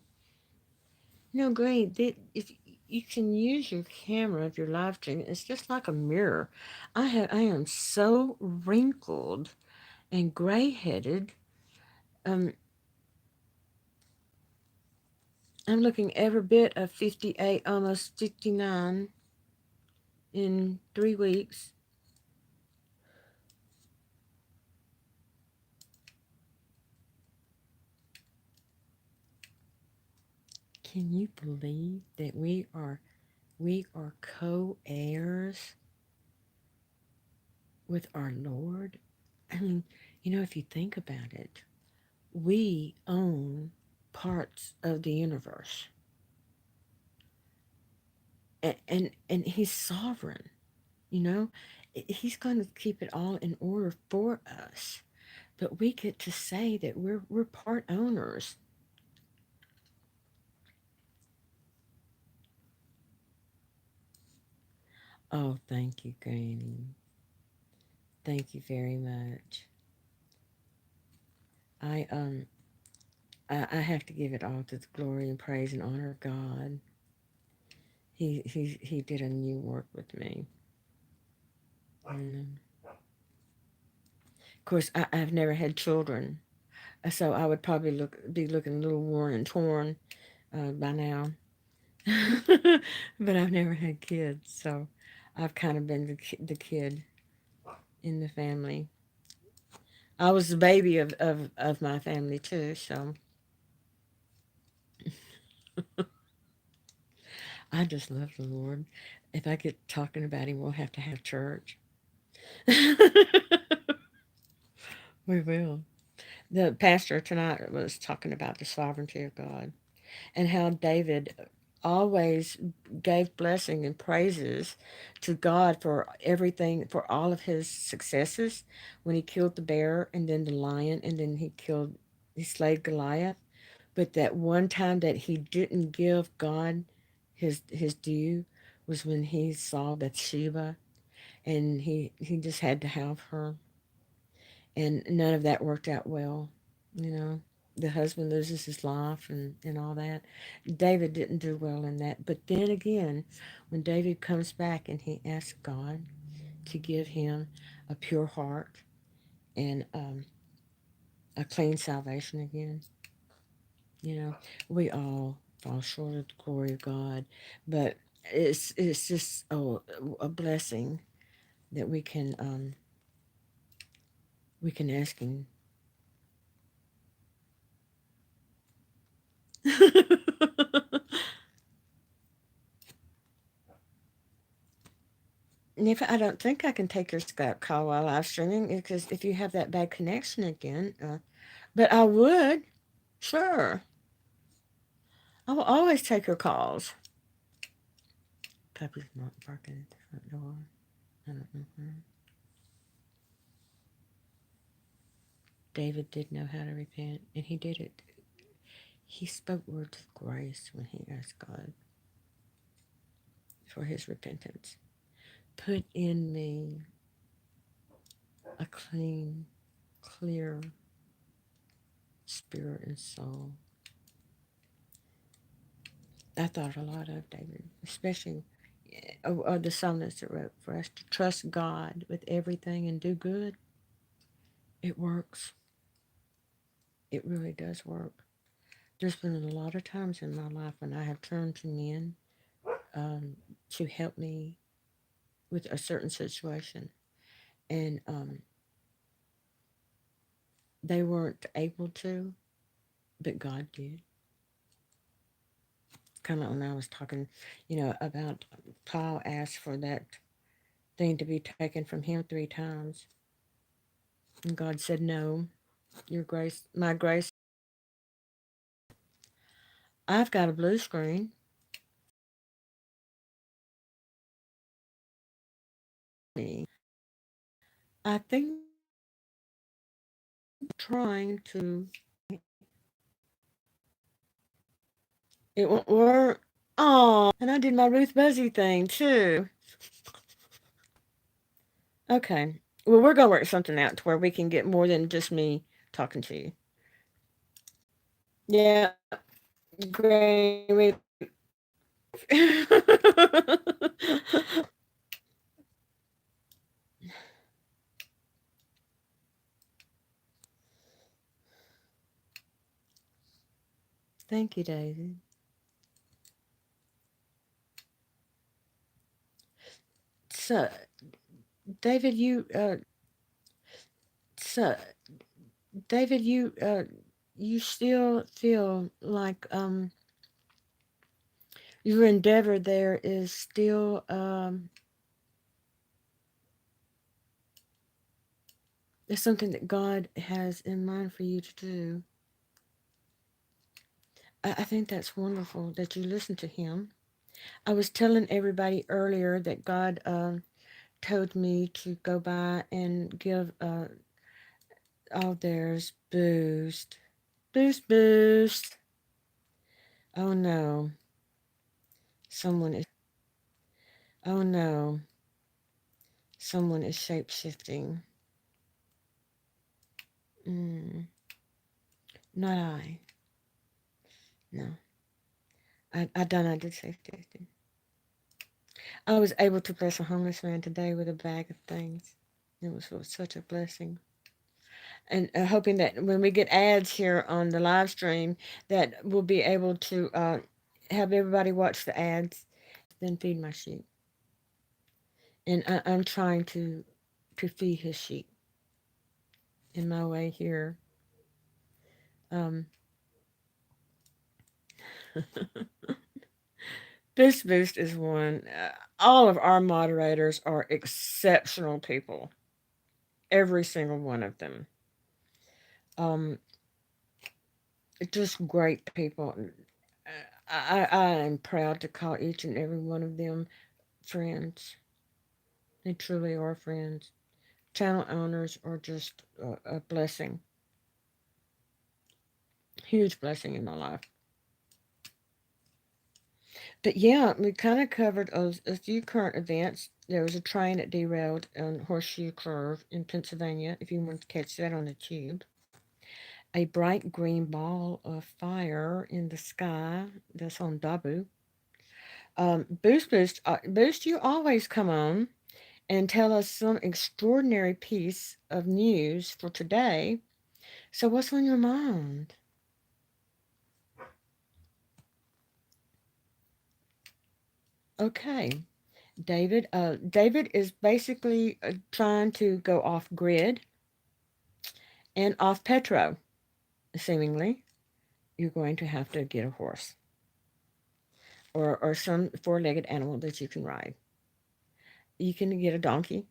Speaker 1: No, great. If you can use your camera if you're live streaming, it's just like a mirror. I am so wrinkled and gray headed. Um, I'm looking every bit of 58, almost 59 in 3 weeks. Can you believe that we are co-heirs with our Lord? I mean, if you think about it, we own parts of the universe. And he's sovereign, you know? He's going to keep it all in order for us. But we get to say that we're part owners. Oh, thank you, Granny. Thank you very much. I I have to give it all to the glory and praise and honor of God. He did a new work with me. Mm. Of course, I've never had children, so I would probably be looking a little worn and torn by now. But I've never had kids, so I've kind of been the kid in the family. I was the baby of my family too, so I just love the Lord. If I get talking about him, we'll have to have church. We will. The pastor tonight was talking about the sovereignty of God and how David always gave blessing and praises to God for everything, for all of his successes when he killed the bear and then the lion and then he slayed Goliath. But that one time that he didn't give God his due was when he saw Bathsheba and he just had to have her, and none of that worked out well, you know. The husband loses his life and all that. David didn't do well in that. But then again, when David comes back and he asks God to give him a pure heart and a clean salvation again, you know, we all fall short of the glory of God. But it's just a blessing that we can ask him. If I don't think I can take your Skype call while live streaming because if you have that bad connection again, but I would, sure. I will always take your calls. Puppy's not barking at the front door. I don't know why. David did know how to repent, and he did it. He spoke words of grace when he asked God for his repentance. Put in me a clean, clear spirit and soul. I thought a lot of David, especially the psalmist that wrote for us to trust God with everything and do good. It works. It really does work. There's been a lot of times in my life when I have turned to men um, to help me with a certain situation, and they weren't able to, but God did. Kind of when I was talking, about Paul asked for that thing to be taken from him 3 times, and God said, "No, your grace, my grace." I've got a blue screen. I think trying to. It won't work. Oh, and I did my Ruth Buzzy thing too. Okay. Well, we're gonna work something out to where we can get more than just me talking to you. Yeah, Granny. Thank you, David. So, David, so David, you still feel like your endeavor there is still is something that God has in mind for you to do. I think that's wonderful that you listen to Him. I was telling everybody earlier that God told me to go by and give oh, there's Boost. Boost, Boost. Oh no. Someone is, oh no. Someone is shape shifting. Mm, not I. No. I did shape shifting. I was able to bless a homeless man today with a bag of things. It was such a blessing. and hoping that when we get ads here on the live stream, that we'll be able to have everybody watch the ads, then feed my sheep. And I'm trying to feed his sheep in my way here. Um, this boost is one. All of our moderators are exceptional people. Every single one of them. Um, just great people. I am proud to call each and every one of them friends. They truly are friends. Channel owners are just a blessing, huge blessing in my life. But yeah, we kind of covered a few current events. There was a train that derailed on Horseshoe Curve in Pennsylvania, if you want to catch that on the tube. A bright green ball of fire in the sky, that's on Dabu. Boost, you always come on and tell us some extraordinary piece of news for today. So, what's on your mind? Okay, David. David is basically trying to go off grid and off Petro. Seemingly, you're going to have to get a horse or some four-legged animal that you can ride. You can get a donkey,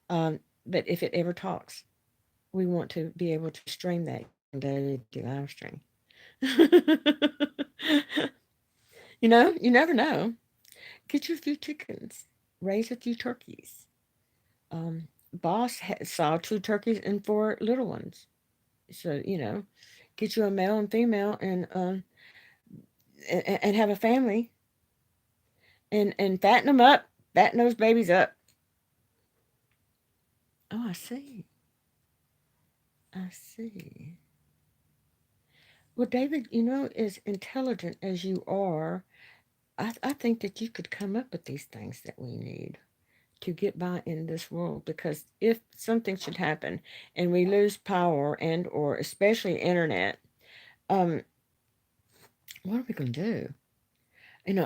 Speaker 1: but if it ever talks, we want to be able to stream that on daily live stream. You never know. Get you a few chickens, raise a few turkeys. Saw two turkeys and four little ones. So, get you a male and female and have a family and fatten them up, fatten those babies up. Oh, I see. I see. Well, David, as intelligent as you are, I think that you could come up with these things that we need to get by in this world, because if something should happen and we lose power and or especially internet, um what are we going to do?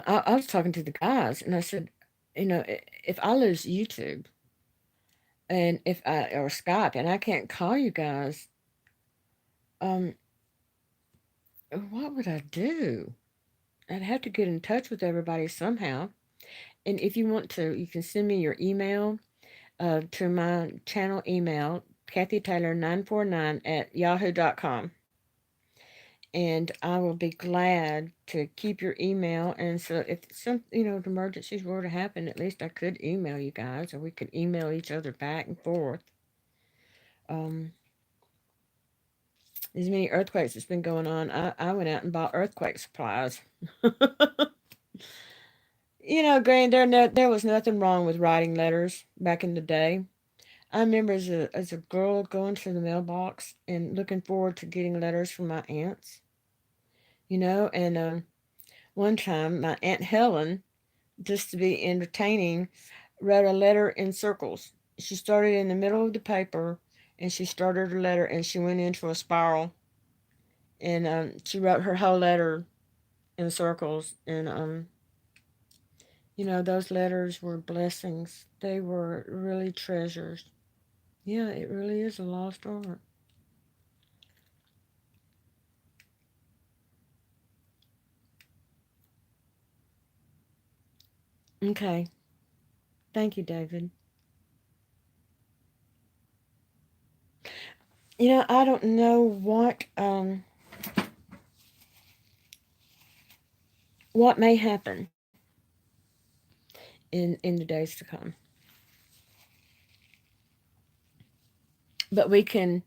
Speaker 1: I was talking to the guys and I said, if I lose YouTube and if I or Skype and I can't call you guys, um what would I do? I'd have to get in touch with everybody somehow. And if you want to, you can send me your email to my channel email, kathytaylor949 at yahoo.com. And I will be glad to keep your email. And so if some, emergencies were to happen, at least I could email you guys, or we could email each other back and forth. Um, these many earthquakes that's been going on, I went out and bought earthquake supplies. Gran, there was nothing wrong with writing letters back in the day. I remember as a girl going to the mailbox and looking forward to getting letters from my aunts, and one time my Aunt Helen, just to be entertaining, wrote a letter in circles. She started in the middle of the paper and she started her letter and she went into a spiral and she wrote her whole letter in circles. And, those letters were blessings. They were really treasures. Yeah, it really is a lost art. Okay. Thank you, David. I don't know what may happen in the days to come. But we can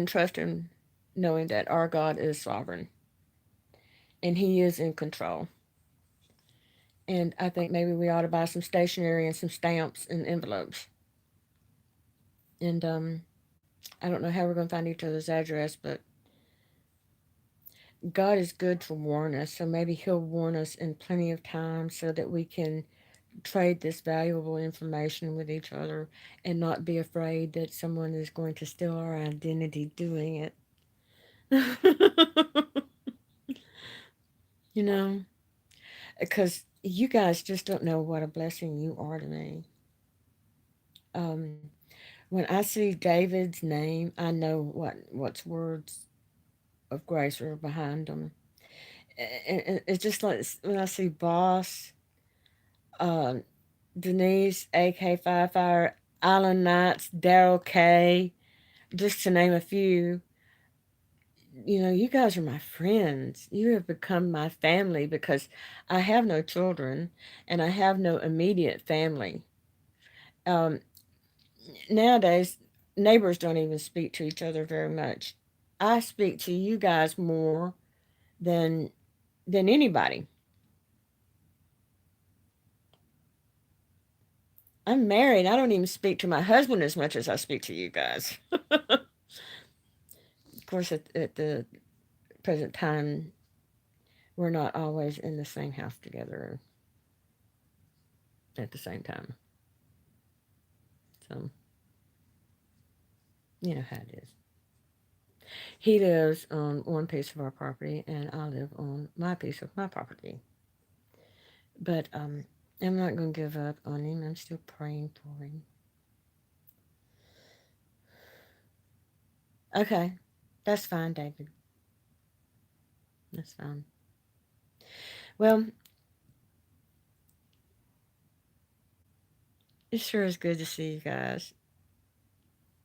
Speaker 1: trust him knowing that our God is sovereign and he is in control. And I think maybe we ought to buy some stationery and some stamps and envelopes. And I don't know how we're going to find each other's address, but God is good to warn us. So maybe he'll warn us in plenty of time so that we can trade this valuable information with each other and not be afraid that someone is going to steal our identity doing it. You know, because you guys just don't know what a blessing you are to me. Um, when I see David's name, I know what's words of grace are behind them. And it's just like when I see Boss, um, Denise, AK Five Fire, Island Knights, Daryl K, just to name a few. You know, you guys are my friends. You have become my family because I have no children and I have no immediate family. Um, Nowadays, neighbors don't even speak to each other very much. I speak to you guys more than anybody. I'm married. I don't even speak to my husband as much as I speak to you guys. Of course, at the present time, we're not always in the same house together at the same time. So, you know how it is. He lives on one piece of our property, and I live on my piece of my property. But I'm not going to give up on him. I'm still praying for him. Okay, that's fine, David. That's fine. Well, it sure is good to see you guys.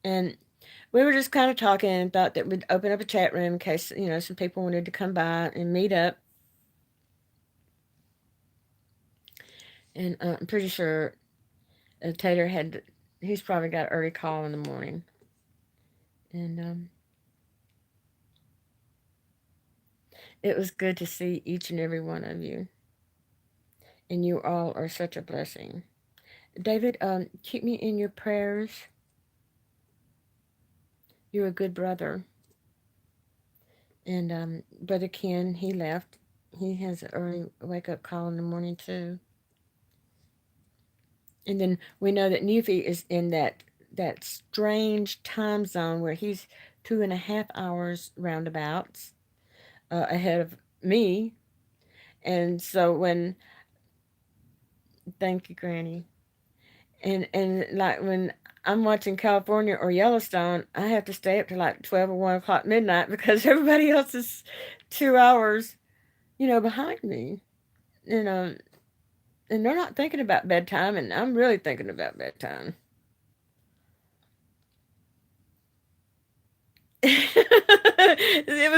Speaker 1: And we were just kind of talking and thought that we'd open up a chat room in case, some people wanted to come by and meet up. And I'm pretty sure Tater he's probably got an early call in the morning. And it was good to see each and every one of you. And you all are such a blessing. David, keep me in your prayers. You're a good brother. And Brother Ken, he left. He has an early wake up call in the morning, too. And then we know that Newfie is in that strange time zone where he's 2.5 hours roundabouts ahead of me. And so when, thank you, Granny. And like when I'm watching California or Yellowstone, I have to stay up to like 12 or 1 o'clock midnight because everybody else is 2 hours, behind me. You know, and they're not thinking about bedtime, and I'm really thinking about bedtime. it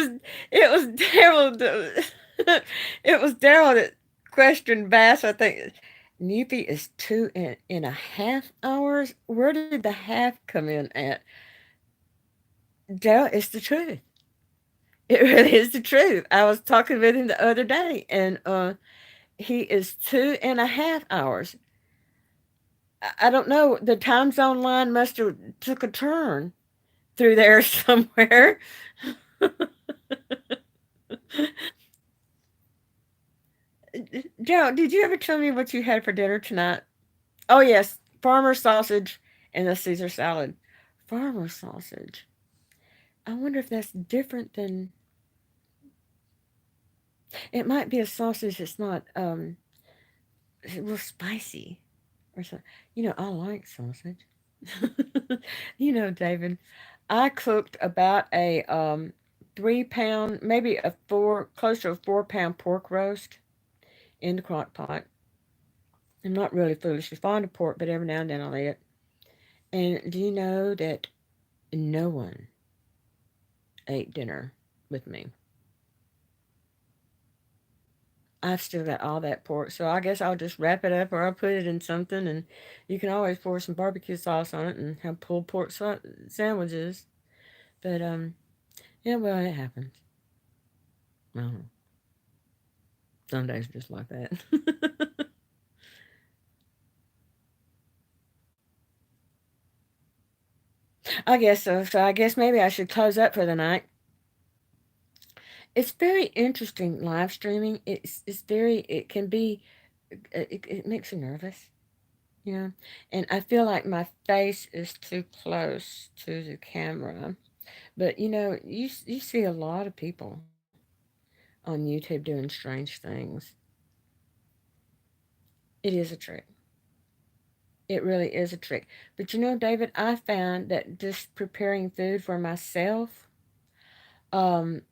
Speaker 1: was Daryl. It was Daryl that questioned Bass. I think Newbie is 2.5 hours. Where did the half come in at? Daryl, it's the truth. It really is the truth. I was talking with him the other day, and he is 2.5 hours. I don't know. The time zone line must have took a turn through there somewhere. Joe, did you ever tell me what you had for dinner tonight? Oh, yes, farmer sausage and a Caesar salad. Farmer sausage. I wonder if that's different than. It might be a sausage that's not real spicy or something. I like sausage. David, I cooked about a 3 pound, maybe a close to a 4 pound pork roast in the crock pot. I'm not really foolishly fond of pork, but every now and then I'll eat it. And do you know that no one ate dinner with me? I've still got all that pork, so I guess I'll just wrap it up or I'll put it in something, and you can always pour some barbecue sauce on it and have pulled pork sandwiches. But yeah, well, it happens. I don't know. Some days are just like that. I guess so. So I guess maybe I should close up for the night. It's very interesting live streaming. It can be. it makes you nervous, you know. And I feel like my face is too close to the camera. But you know, you see a lot of people on YouTube doing strange things. It is a trick. It really is a trick. But you know, David, I found that just preparing food for myself um,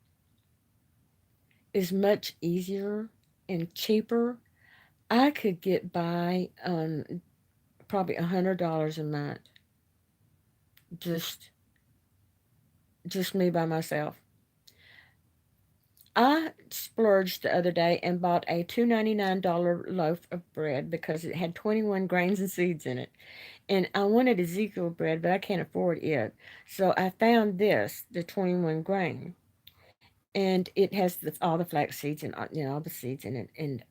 Speaker 1: is much easier and cheaper. I could get by on probably $100 a month, just just me by myself. I splurged the other day and bought a $2.99 loaf of bread because it had 21 grains and seeds in it. And I wanted Ezekiel bread, but I can't afford it. So I found this, the 21 grain, and it has all the flax seeds and all the seeds in it. And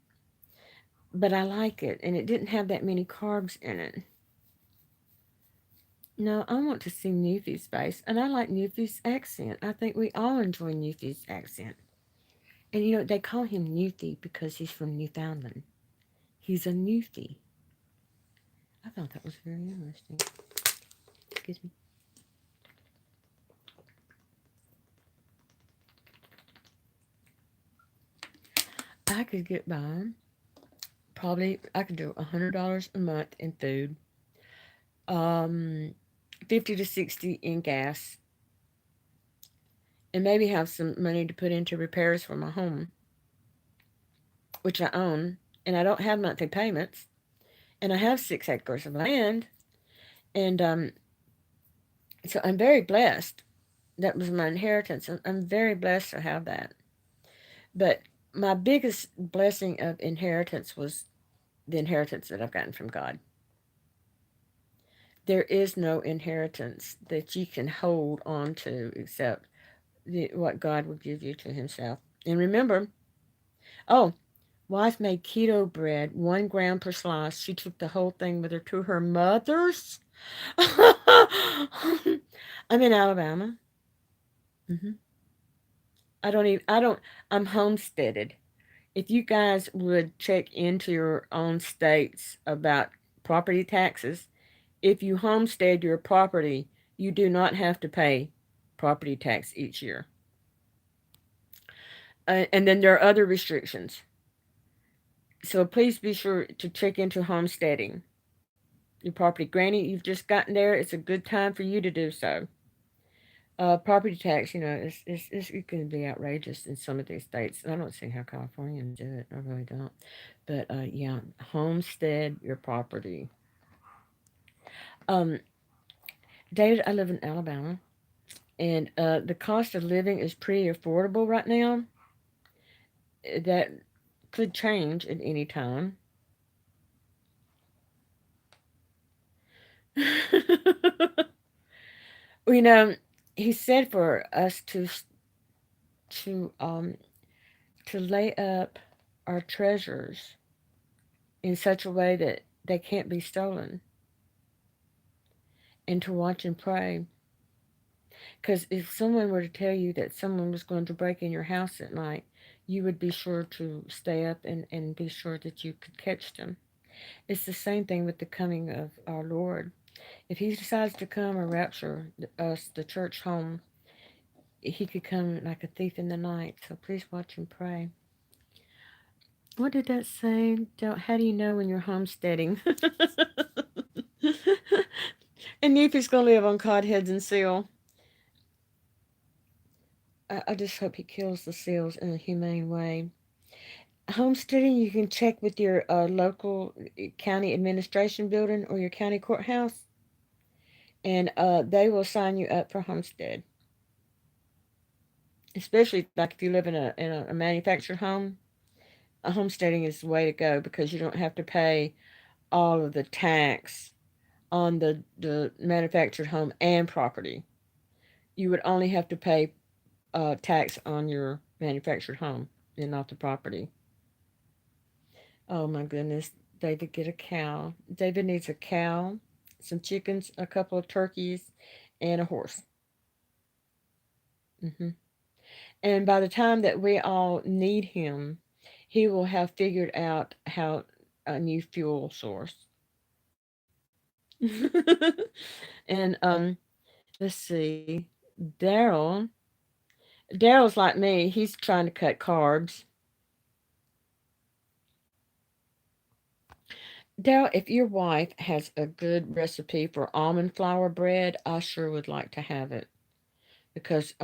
Speaker 1: but I like it, and it didn't have that many carbs in it. No, I want to see Newfie's face, and I like Newfie's accent. I think we all enjoy Newfie's accent. And you know, they call him Newfie because he's from Newfoundland. He's a Newfie. I thought that was very interesting. Excuse me. I could get by. Probably I could do $100 a month in food, um, 50 to 60 in gas, and maybe have some money to put into repairs for my home, which I own, and I don't have monthly payments, and I have 6 acres of land, and so I'm very blessed. That was my inheritance. I'm very blessed to have that. But my biggest blessing of inheritance was the inheritance that I've gotten from God. There is no inheritance that you can hold on to except what God will give you to Himself. And remember, oh, wife made keto bread, 1 gram per slice. She took the whole thing with her to her mother's. I'm in Alabama. hmm I don't even, I don't, I'm homesteaded. If you guys would check into your own states about property taxes, if you homestead your property, you do not have to pay property tax each year. And then there are other restrictions. So please be sure to check into homesteading your property. Granny, you've just gotten there. It's a good time for you to do so. Property tax, you know, it can be outrageous in some of these states. I don't see how Californians do it. I really don't. But yeah, homestead your property. Um, David, I live in Alabama, and the cost of living is pretty affordable right now. That could change at any time. You know, he said for us to to lay up our treasures in such a way that they can't be stolen, and to watch and pray. Because if someone were to tell you that someone was going to break in your house at night, you would be sure to stay up and be sure that you could catch them. It's the same thing with the coming of our Lord. If He decides to come or rapture us, the church home, He could come like a thief in the night. So please watch and pray. What did that say? How do you know when you're homesteading? And if he's going to live on cod heads and seal, I just hope he kills the seals in a humane way. Homesteading, you can check with your local county administration building or your county courthouse, and they will sign you up for homestead. Especially like if you live in a manufactured home, a homesteading is the way to go because you don't have to pay all of the tax on the manufactured home and property. You would only have to pay tax on your manufactured home and not the property. Oh my goodness. David, get a cow. David needs a cow, some chickens, a couple of turkeys, and a horse. hmm And by the time that we all need him, he will have figured out how. a new fuel source. And let's see, Daryl. Daryl's like me. He's trying to cut carbs. Daryl, if your wife has a good recipe for almond flour bread, I sure would like to have it because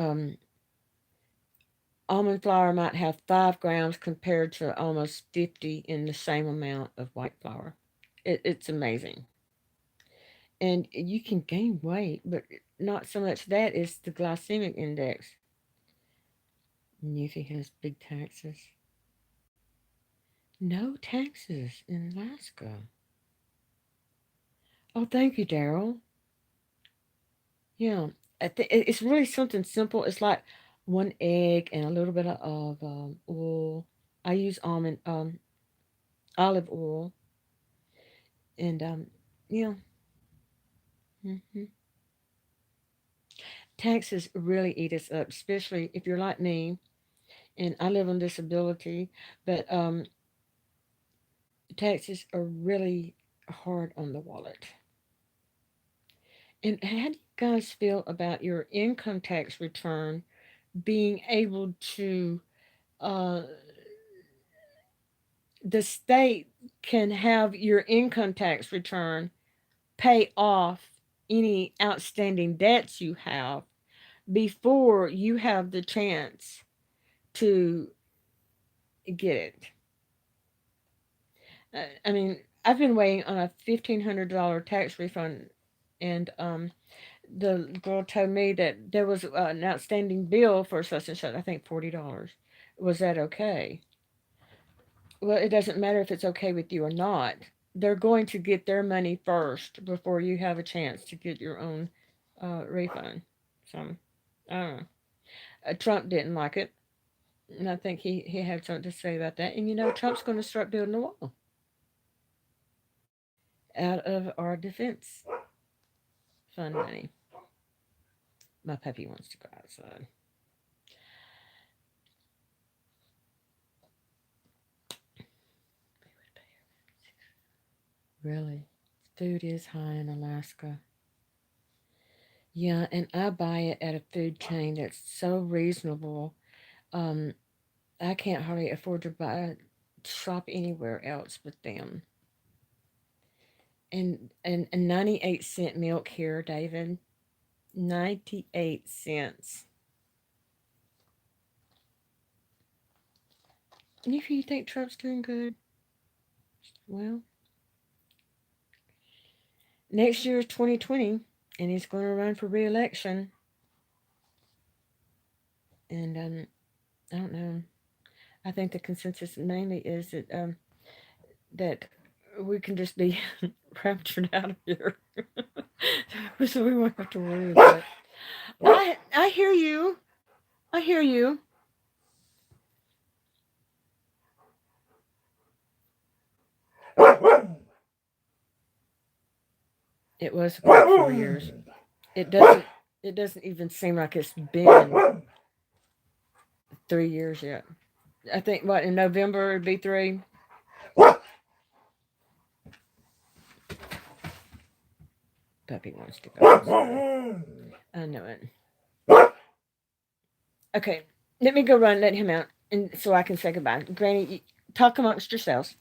Speaker 1: almond flour might have 5 grams compared to almost 50 in the same amount of white flour. It's amazing. And you can gain weight, but not so much that, it's the glycemic index. Newfie has big taxes. No taxes in Alaska. Oh, thank you, Daryl. Yeah, it's really something simple. It's like one egg and a little bit of oil. I use almond olive oil, and yeah. Hmm. Taxes really eat us up, especially if you're like me, and I live on disability. But taxes are really hard on the wallet. And how do you guys feel about your income tax return being able to uh, the state can have your income tax return pay off any outstanding debts you have before you have the chance to get it. I mean, I've been waiting on a $1,500 tax refund, and the girl told me that there was an outstanding bill for such and such. I think $40. Was that okay? Well, it doesn't matter if it's okay with you or not. They're going to get their money first before you have a chance to get your own refund. So, I don't know. Trump didn't like it, and I think he had something to say about that. And Trump's going to start building a wall out of our defense fund money. My puppy wants to go outside. Really? Food is high in Alaska. Yeah, and I buy it at a food chain that's so reasonable. Um, I can't hardly afford to shop anywhere else but them. And a 98-cent milk here, David. 98 cents. And if you think Trump's doing good, well, next year is 2020, and he's going to run for re-election. And I don't know. I think the consensus mainly is that we can just be raptured out of here, so we won't have to worry about it. I hear you. I hear you. It was about 4 years. It doesn't. It doesn't even seem like it's been 3 years yet. I think what in November it'd be three. Puppy wants to go. I know it. Okay, let me go run, let him out, and so I can say goodbye. Granny, talk amongst yourselves.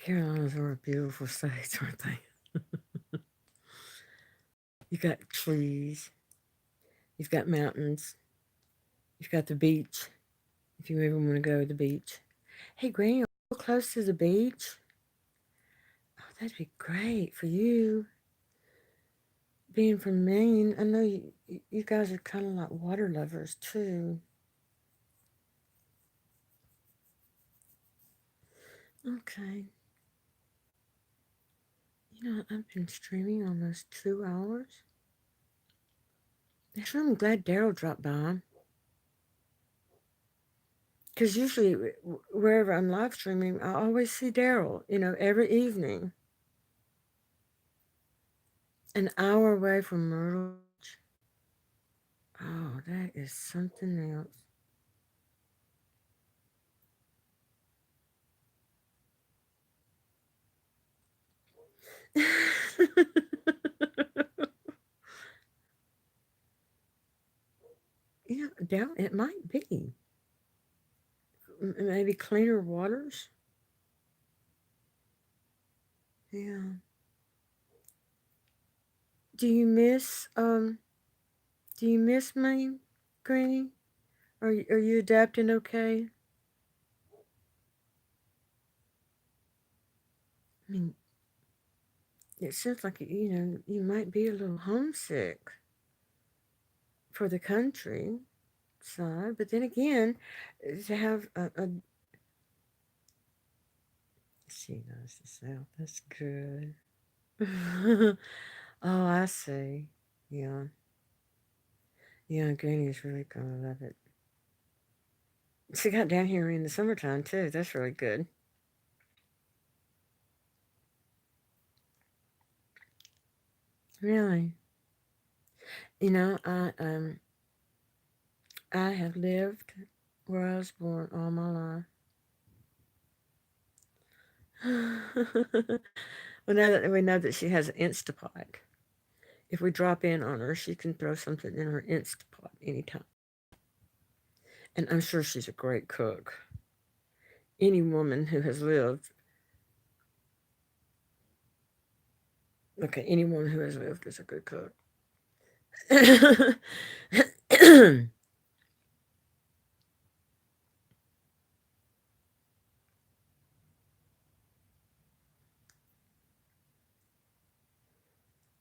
Speaker 1: Carolinas are beautiful states, aren't they? You got trees, you've got mountains, you've got the beach, if you ever want to go to the beach. Hey, Granny, are you close to the beach? Oh, that'd be great for you. Being from Maine, I know you guys are kind of like water lovers too. Okay. You know, I've been streaming almost 2 hours. Actually, I'm glad Daryl dropped by. Because usually, wherever I'm live streaming, I always see Daryl, every evening. An hour away from Myrtle Beach. Oh, that is something else. Yeah, Daryl, it might be. Maybe cleaner waters. Yeah. Do you miss um do you miss me, Granny? Are you adapting okay? I mean, it sounds like you might be a little homesick for the country side, but then again, to have a she knows the South. That's good. Oh, I see. Yeah, yeah. Granny's really gonna love it. She got down here in the summertime too. That's really good. Really, I have lived where I was born all my life. Well, now that we know that she has an Instapot, if we drop in on her, she can throw something in her Instapot anytime. And I'm sure she's a great cook. Any woman who has lived, okay, anyone who has lived is a good cook.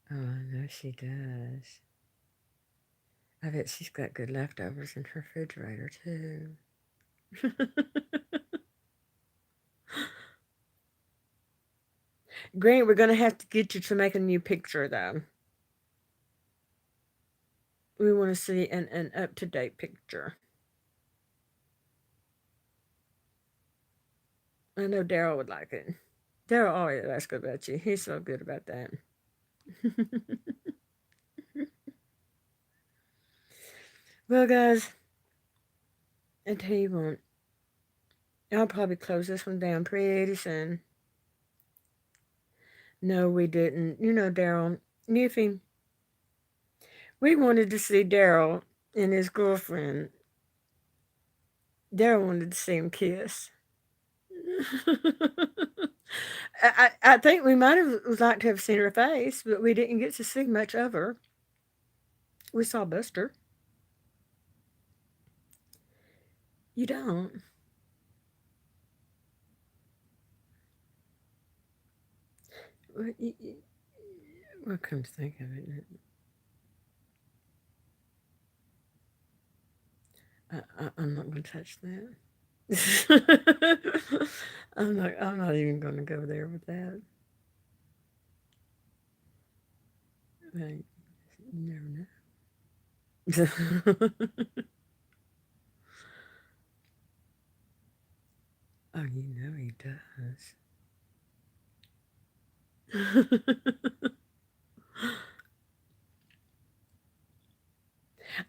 Speaker 1: Oh, I know she does. I bet she's got good leftovers in her refrigerator, too. Grant, we're going to have to get you to make a new picture, though. We want to see an up to date picture. I know Daryl would like it. Daryl always asks about you. He's so good about that. Well, guys, I tell you what, I'll probably close this one down pretty soon. No, we didn't. Daryl, Newfie, we wanted to see Daryl and his girlfriend. Daryl wanted to see him kiss. I think we might have liked to have seen her face, but we didn't get to see much of her. We saw Buster. You don't. Well, well, come to think of it, I'm not going to touch that. I'm not even going to go there with that. Like, you never know. Oh, you know he does.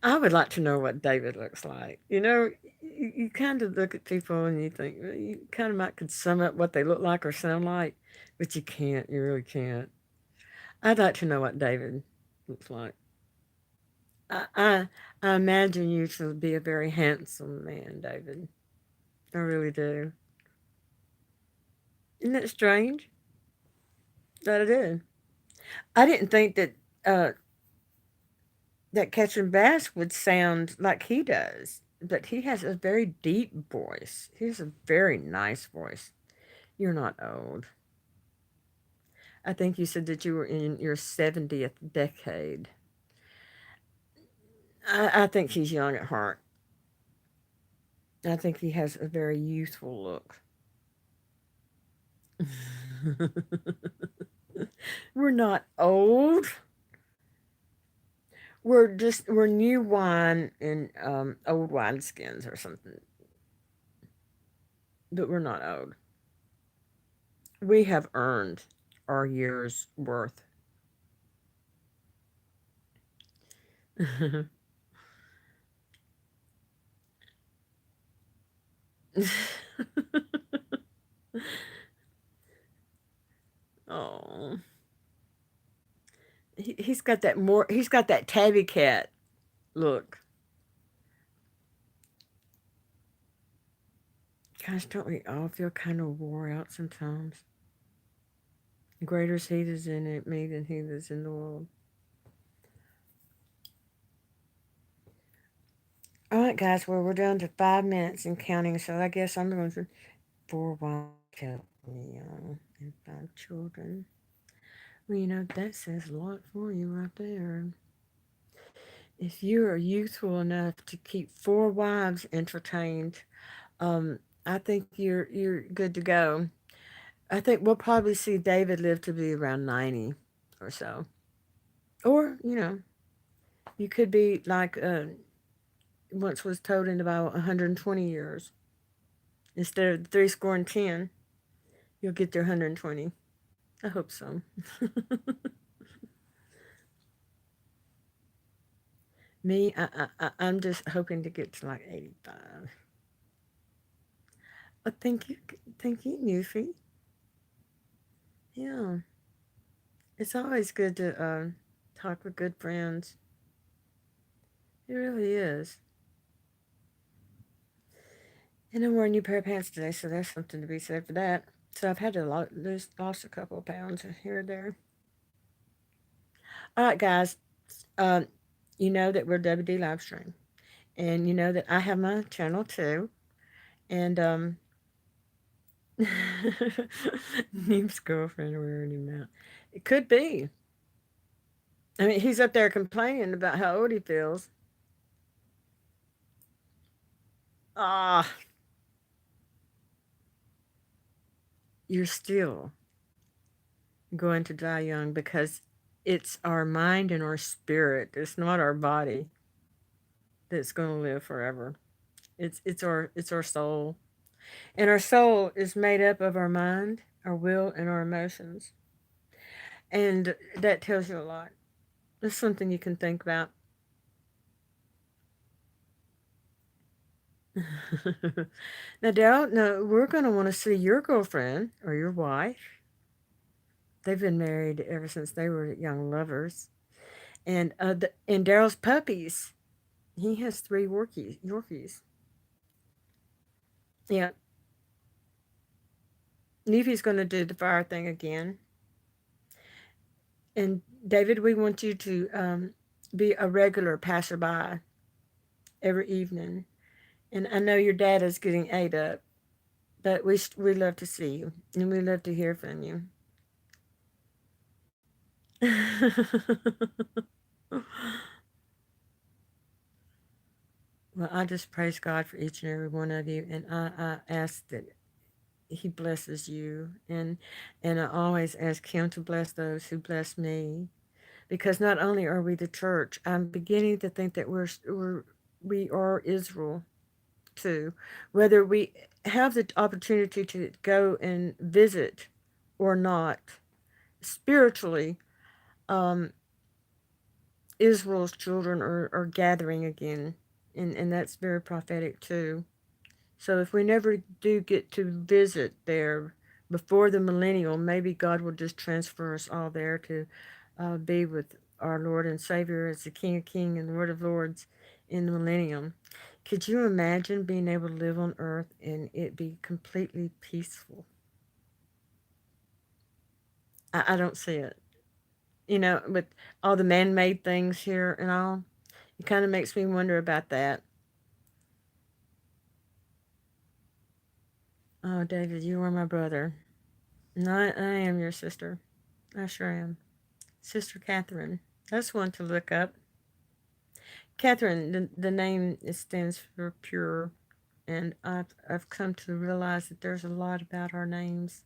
Speaker 1: I would like to know what David looks like. You kind of look at people and you think well, you kind of might could sum up what they look like or sound like, but you can't. You really can't. I'd like to know what David looks like. I imagine you to be a very handsome man, David. I really do. Isn't that strange? That it is. I didn't think uh, that Catherine Bass would sound like he does, but he has a very deep voice. He has a very nice voice. You're not old. I think you said that you were in your 70th decade. I think he's young at heart. I think he has a very youthful look. We're not old. We're new wine in old wine skins or something, but we're not old. We have earned our year's worth. Oh, he's got that more. He's got that tabby cat look. Gosh, don't we all feel kind of wore out sometimes? Greater is he that's in it me than he that's in the world. All right, guys. Well, we're down to 5 minutes and counting. So I guess I'm going to four wives kept me young and five children. Well, that says a lot for you right there. If you are youthful enough to keep four wives entertained, um, I think you're good to go. I think we'll probably see David live to be around 90 or so. Or, you could be like once was told in the Bible 120 years. Instead of three score and 10, you'll get there 120. I hope so. Me, I'm just hoping to get to like 85. Oh, thank you, Newfie. Yeah, it's always good to talk with good friends. It really is. And I'm wearing a new pair of pants today, so there's something to be said for that. So I've had to lost a couple of pounds here and there. All right, guys. Um, you know that we're WD live stream, and you know that I have my channel too. And Neve's girlfriend wearing him out. It could be. I mean, he's up there complaining about how old he feels. Ah, you're still going to die young because it's our mind and our spirit. It's not our body that's going to live forever. It's our soul, and our soul is made up of our mind, our will, and our emotions, and that tells you a lot. It's something you can think about. Now, Daryl, no, we're going to want to see your girlfriend or your wife. They've been married ever since they were young lovers, and Daryl's puppies. He has three Yorkies. Yeah, Nevy's going to do the fire thing again. And David, we want you to be a regular passerby every evening. And I know your dad is getting ate up, but we love to see you and we love to hear from you. Well, I just praise God for each and every one of you, and I ask that He blesses you, and I always ask Him to bless those who bless me, because not only are we the church, I'm beginning to think that we are Israel too, whether we have the opportunity to go and visit or not. Spiritually, um, Israel's children are gathering again, and that's very prophetic too. So if we never do get to visit there before the millennial, maybe God will just transfer us all there to be with our Lord and Savior as the King of Kings and Lord of Lords in the millennium. Could you imagine being able to live on earth and it be completely peaceful? I don't see it. With all the man-made things here and all, it kind of makes me wonder about that. Oh, David, you are my brother. No, I am your sister. I sure am. Sister Catherine. That's one to look up. Catherine, the name it stands for pure, and I've come to realize that there's a lot about our names.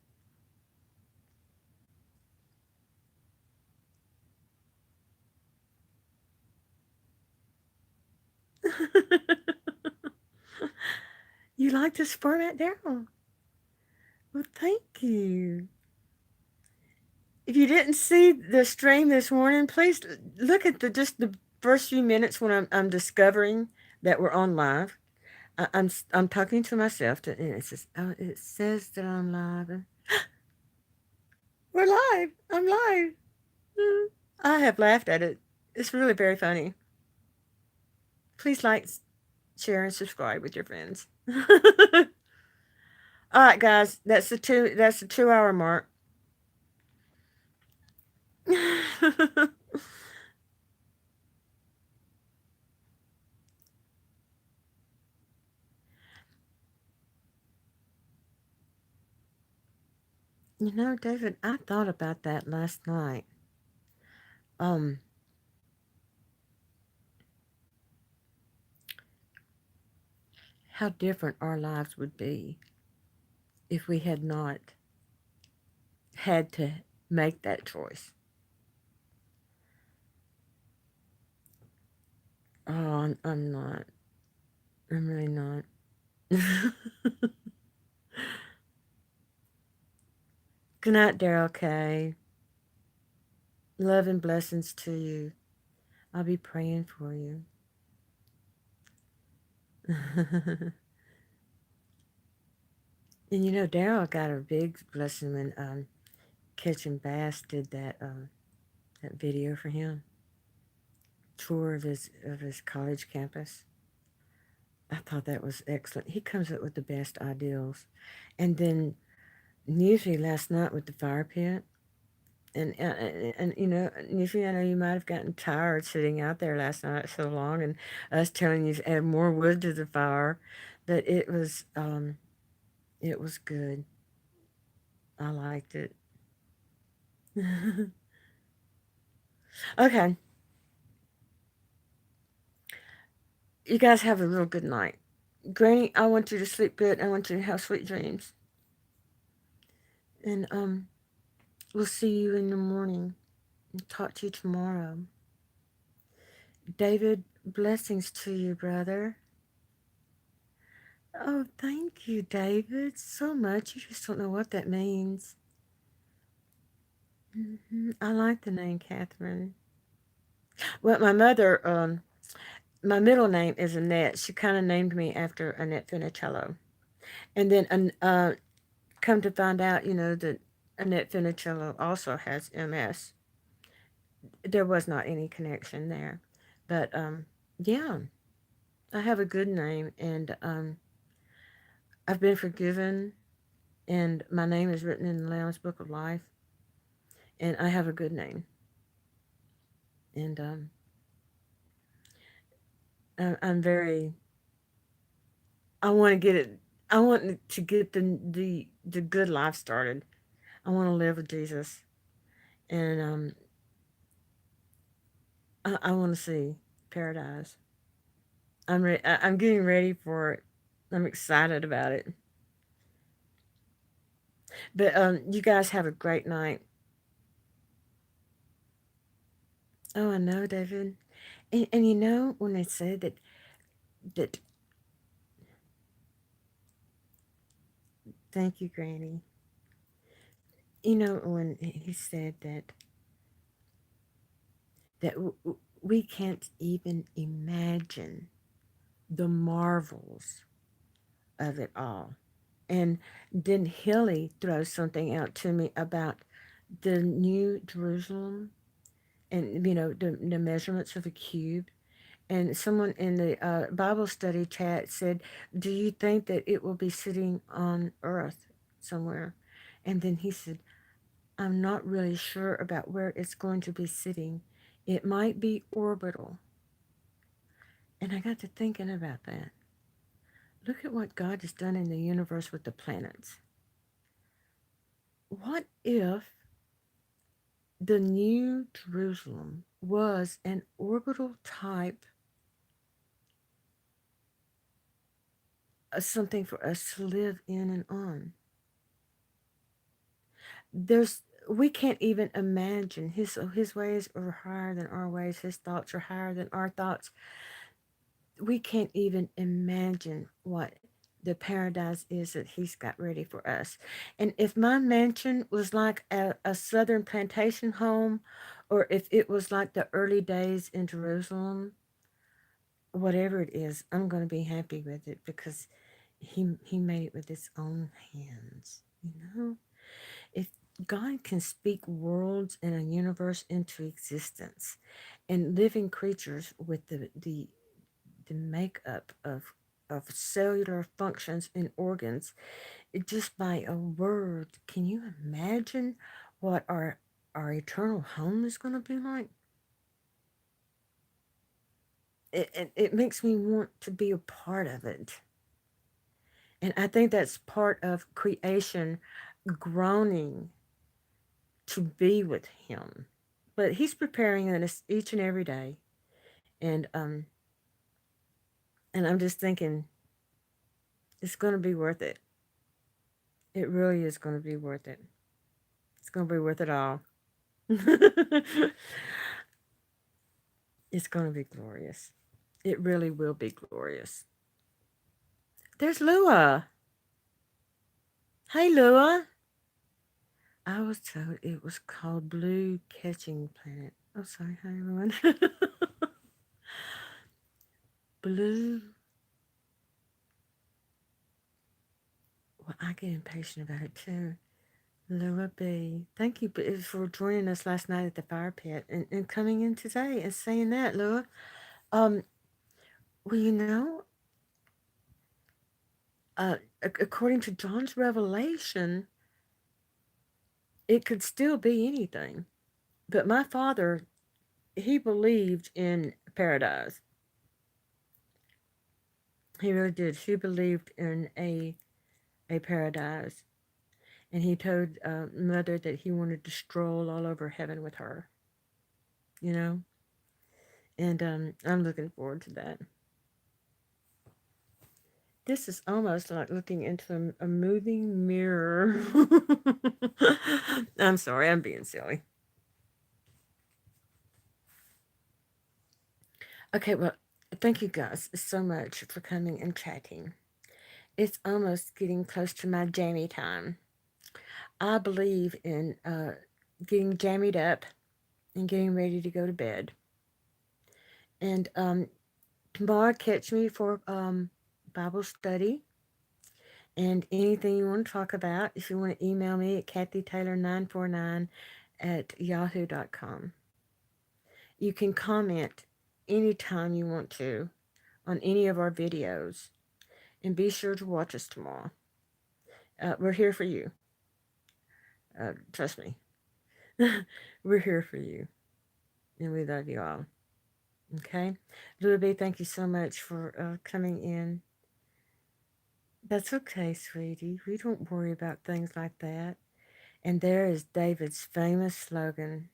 Speaker 1: You like to sperm it down. Well, thank you. If you didn't see the stream this morning, please look at the first few minutes when I'm discovering that we're on live. I'm talking to myself, and it says, oh, it says that I'm live. We're live. I'm live. Mm. I have laughed at it. It's really very funny. Please like, share, and subscribe with your friends. All right, guys, that's the 2 hour mark. David, I thought about that last night. Um, how different our lives would be if we had not had to make that choice. Oh, I'm not. I'm really not. Good night, Daryl K. Love and blessings to you. I'll be praying for you. And Daryl got a big blessing when Kitchen Bass did that video for him, tour of his college campus. I thought that was excellent. He comes up with the best ideals. And then usually last night with the fire pit, and usually I know you might have gotten tired sitting out there last night so long, and us telling you to add more wood to the fire, but it was good. I liked it. Okay, you guys have a real good night. Granny, I want you to sleep good. I want you to have sweet dreams. And we'll see you in the morning. And talk to you tomorrow. David, blessings to you, brother. Oh, thank you, David, so much. You just don't know what that means. I like the name Catherine. Well, my middle name is Annette. She kind of named me after Annette Funicello. And then, come to find out, that Annette Funicello also has MS. There was not any connection there. But, yeah, I have a good name, and I've been forgiven, and my name is written in the Lamb's Book of Life, and I have a good name. And I'm very. I want to get it. I want to get the good life started. I want to live with Jesus, and I want to see paradise. I'm getting ready for it. I'm excited about it. But you guys have a great night. Oh, I know, David. And when they say that, thank you, Granny. When he said that we can't even imagine the marvels of it all. And then Hilly throws something out to me about the New Jerusalem, and the measurements of a cube. And someone in the Bible study chat said, "Do you think that it will be sitting on Earth somewhere?" And then he said, I'm not really sure about where it's going to be sitting. It might be orbital. And I got to thinking about that. Look at what God has done in the universe with the planets. What if the New Jerusalem was an orbital type of something for us to live in and on? There's we can't even imagine his ways are higher than our ways, his thoughts are higher than our thoughts. We can't even imagine what the paradise is that he's got ready for us. And if my mansion was like a southern plantation home, or if it was like the early days in Jerusalem, whatever it is, I'm going to be happy with it because he made it with his own hands. If God can speak worlds and a universe into existence, and living creatures with the makeup of cellular functions and organs, just by a word, can you imagine what our eternal home is going to be like? It makes me want to be a part of it. And I think that's part of creation groaning to be with him. But he's preparing us each and every day. And and I'm just thinking it's going to be worth it. It really is going to be worth it. It's going to be worth it all. It's going to be glorious. It really will be glorious. There's Lua. Hey, Lua. I was told it was called Blue Catching Planet. Oh, sorry. Hi, everyone. Blue. Well, I get impatient about it too. Lua B. Thank you for joining us last night at the fire pit and coming in today and saying that, Lua. Um, well, according to John's revelation, it could still be anything. But my father, he believed in paradise. He really did. He believed in a paradise. And he told Mother that he wanted to stroll all over heaven with her, you know? And I'm looking forward to that. This is almost like looking into a moving mirror. I'm sorry, I'm being silly. Okay, well, thank you guys so much for coming and chatting. It's almost getting close to my jammy time. I believe in getting jammied up and getting ready to go to bed. And tomorrow, catch me for Bible study and anything you want to talk about. If you want to email me at kathytaylor949 at yahoo.com. You can comment anytime you want to on any of our videos. And be sure to watch us tomorrow. We're here for you. Trust me. We're here for you. And we love you all. Okay? Ruby, thank you so much for coming in. That's okay, sweetie. We don't worry about things like that. And there is David's famous slogan,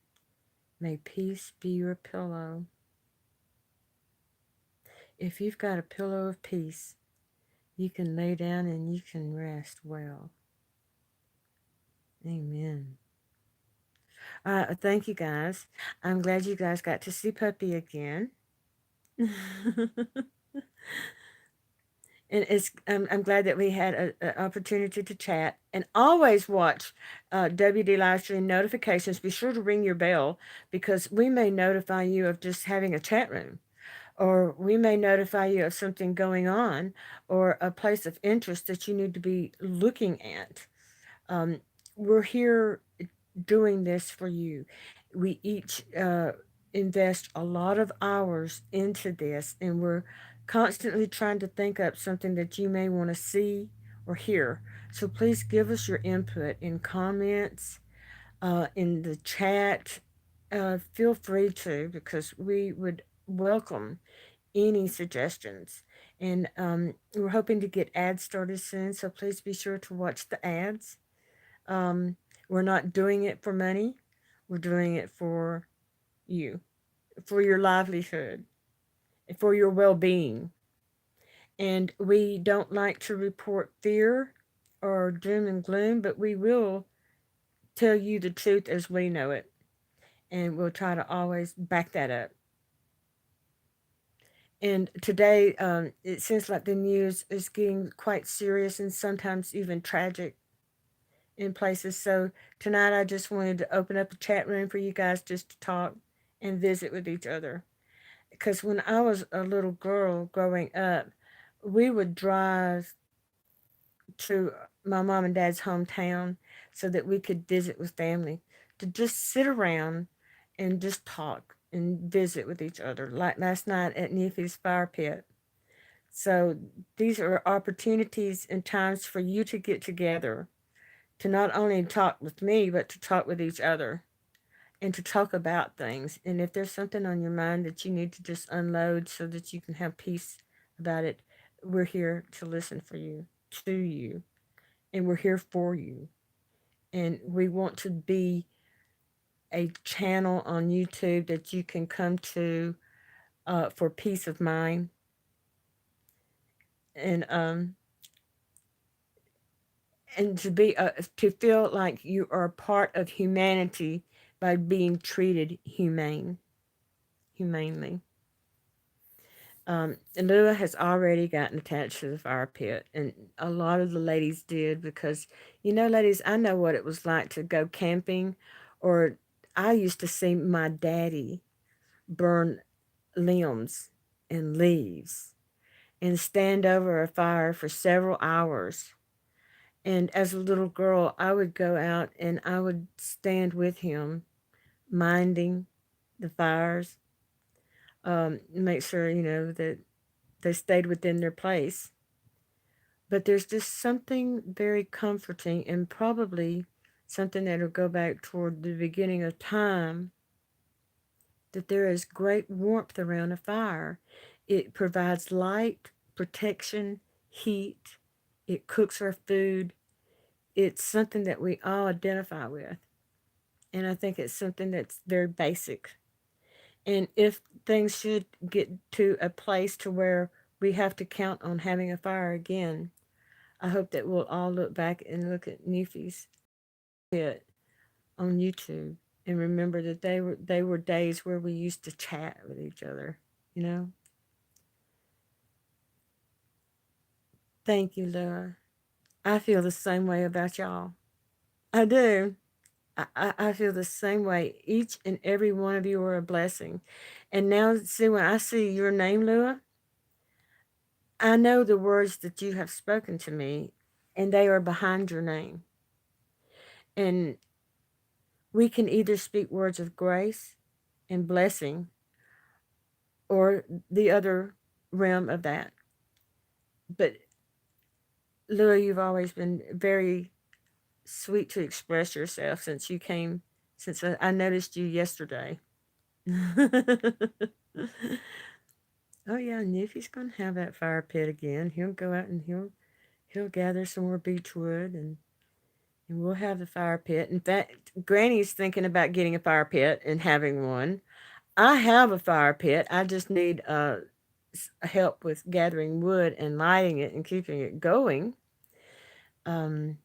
Speaker 1: may peace be your pillow. If you've got a pillow of peace, you can lay down and you can rest well. Amen. Thank you guys. I'm glad you guys got to see Puppy again. And I'm glad that we had an opportunity to chat. And always watch WD Livestream notifications. Be sure to ring your bell because we may notify you of just having a chat room, or we may notify you of something going on, or a place of interest that you need to be looking at. We're here doing this for you. We each invest a lot of hours into this, and we're constantly trying to think up something that you may want to see or hear. So please give us your input in comments, in the chat. Feel free to, because we would welcome any suggestions. And we're hoping to get ads started soon, so please be sure to watch the ads. Um, we're not doing it for money, we're doing it for you, for your livelihood, for your well being. And we don't like to report fear or doom and gloom, but we will tell you the truth as we know it. And we'll try to always back that up. And today, it seems like the news is getting quite serious and sometimes even tragic in places. So tonight, I just wanted to open up a chat room for you guys just to talk and visit with each other. Because when I was a little girl growing up, we would drive to my mom and dad's hometown so that we could visit with family, to just sit around and just talk and visit with each other, like last night at Newfie's fire pit. So these are opportunities and times for you to get together, to not only talk with me, but to talk with each other and to talk about things. And if there's something on your mind that you need to just unload so that you can have peace about it, we're here to listen for you, to you, and we're here for you. And we want to be a channel on YouTube that you can come to for peace of mind, and to be to feel like you are a part of humanity by being treated humanely. Lua has already gotten attached to the fire pit, and a lot of the ladies did because, ladies, I know what it was like to go camping, or I used to see my daddy burn limbs and leaves and stand over a fire for several hours. And as a little girl, I would go out and I would stand with him, minding the fires, make sure, that they stayed within their place. But there's just something very comforting and probably something that'll go back toward the beginning of time, that there is great warmth around a fire. It provides light, protection, heat. It cooks our food. It's something that we all identify with. And I think it's something that's very basic. And if things should get to a place to where we have to count on having a fire again, I hope that we'll all look back and look at Newfie's pit on YouTube and remember that they were days where we used to chat with each other, you know? Thank you, Laura. I feel the same way about y'all. I do. I feel the same way. Each and every one of you are a blessing. And now, see, when I see your name, Lua, I know the words that you have spoken to me, and they are behind your name. And we can either speak words of grace and blessing or the other realm of that. But Lua, you've always been very sweet to express yourself since you came, since I noticed you yesterday. Oh yeah, and if he's gonna have that fire pit again, he'll go out and he'll gather some more beech wood, and we'll have the fire pit. In fact, Granny's thinking about getting a fire pit and having one. I have a fire pit. I just need help with gathering wood and lighting it and keeping it going. Um,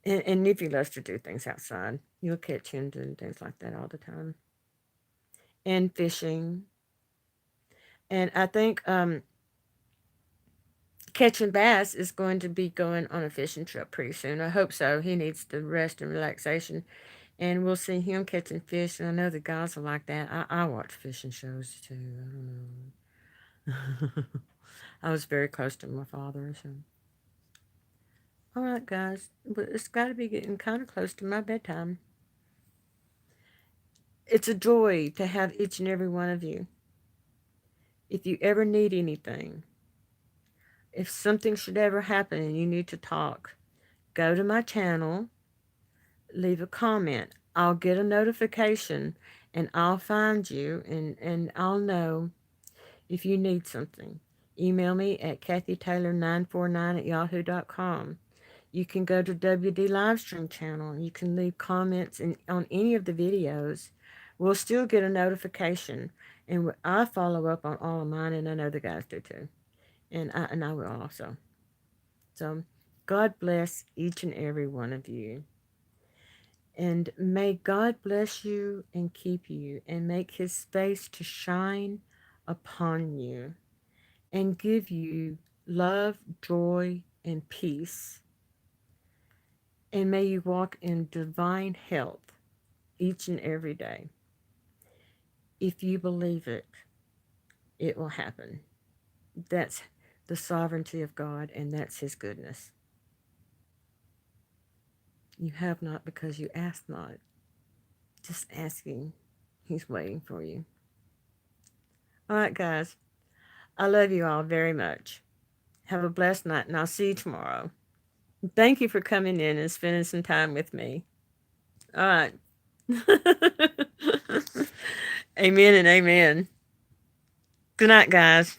Speaker 1: and Nippy loves to do things outside. You'll catch him doing things like that all the time. And fishing. And I think catching bass is going to be going on a fishing trip pretty soon. I hope so. He needs the rest and relaxation. And we'll see him catching fish. And I know the guys are like that. I watch fishing shows too. I don't know. I was very close to my father. So, all right, guys. But it's got to be getting kind of close to my bedtime. It's a joy to have each and every one of you. If you ever need anything, if something should ever happen and you need to talk, go to my channel, leave a comment. I'll get a notification and I'll find you and I'll know if you need something. Email me at kathytaylor949@yahoo.com. You can go to WD Livestream channel. You can leave comments on any of the videos. We'll still get a notification, and I follow up on all of mine, and I know the guys do too, and I will also. So, God bless each and every one of you, and may God bless you and keep you, and make His face to shine upon you, and give you love, joy, and peace. And may you walk in divine health each and every day. If you believe it, it will happen. That's the sovereignty of God, and that's His goodness. You have not because you ask not. Just asking. He's waiting for you. All right, guys. I love you all very much. Have a blessed night, and I'll see you tomorrow. Thank you for coming in and spending some time with me. All right. Amen and amen. Good night, guys.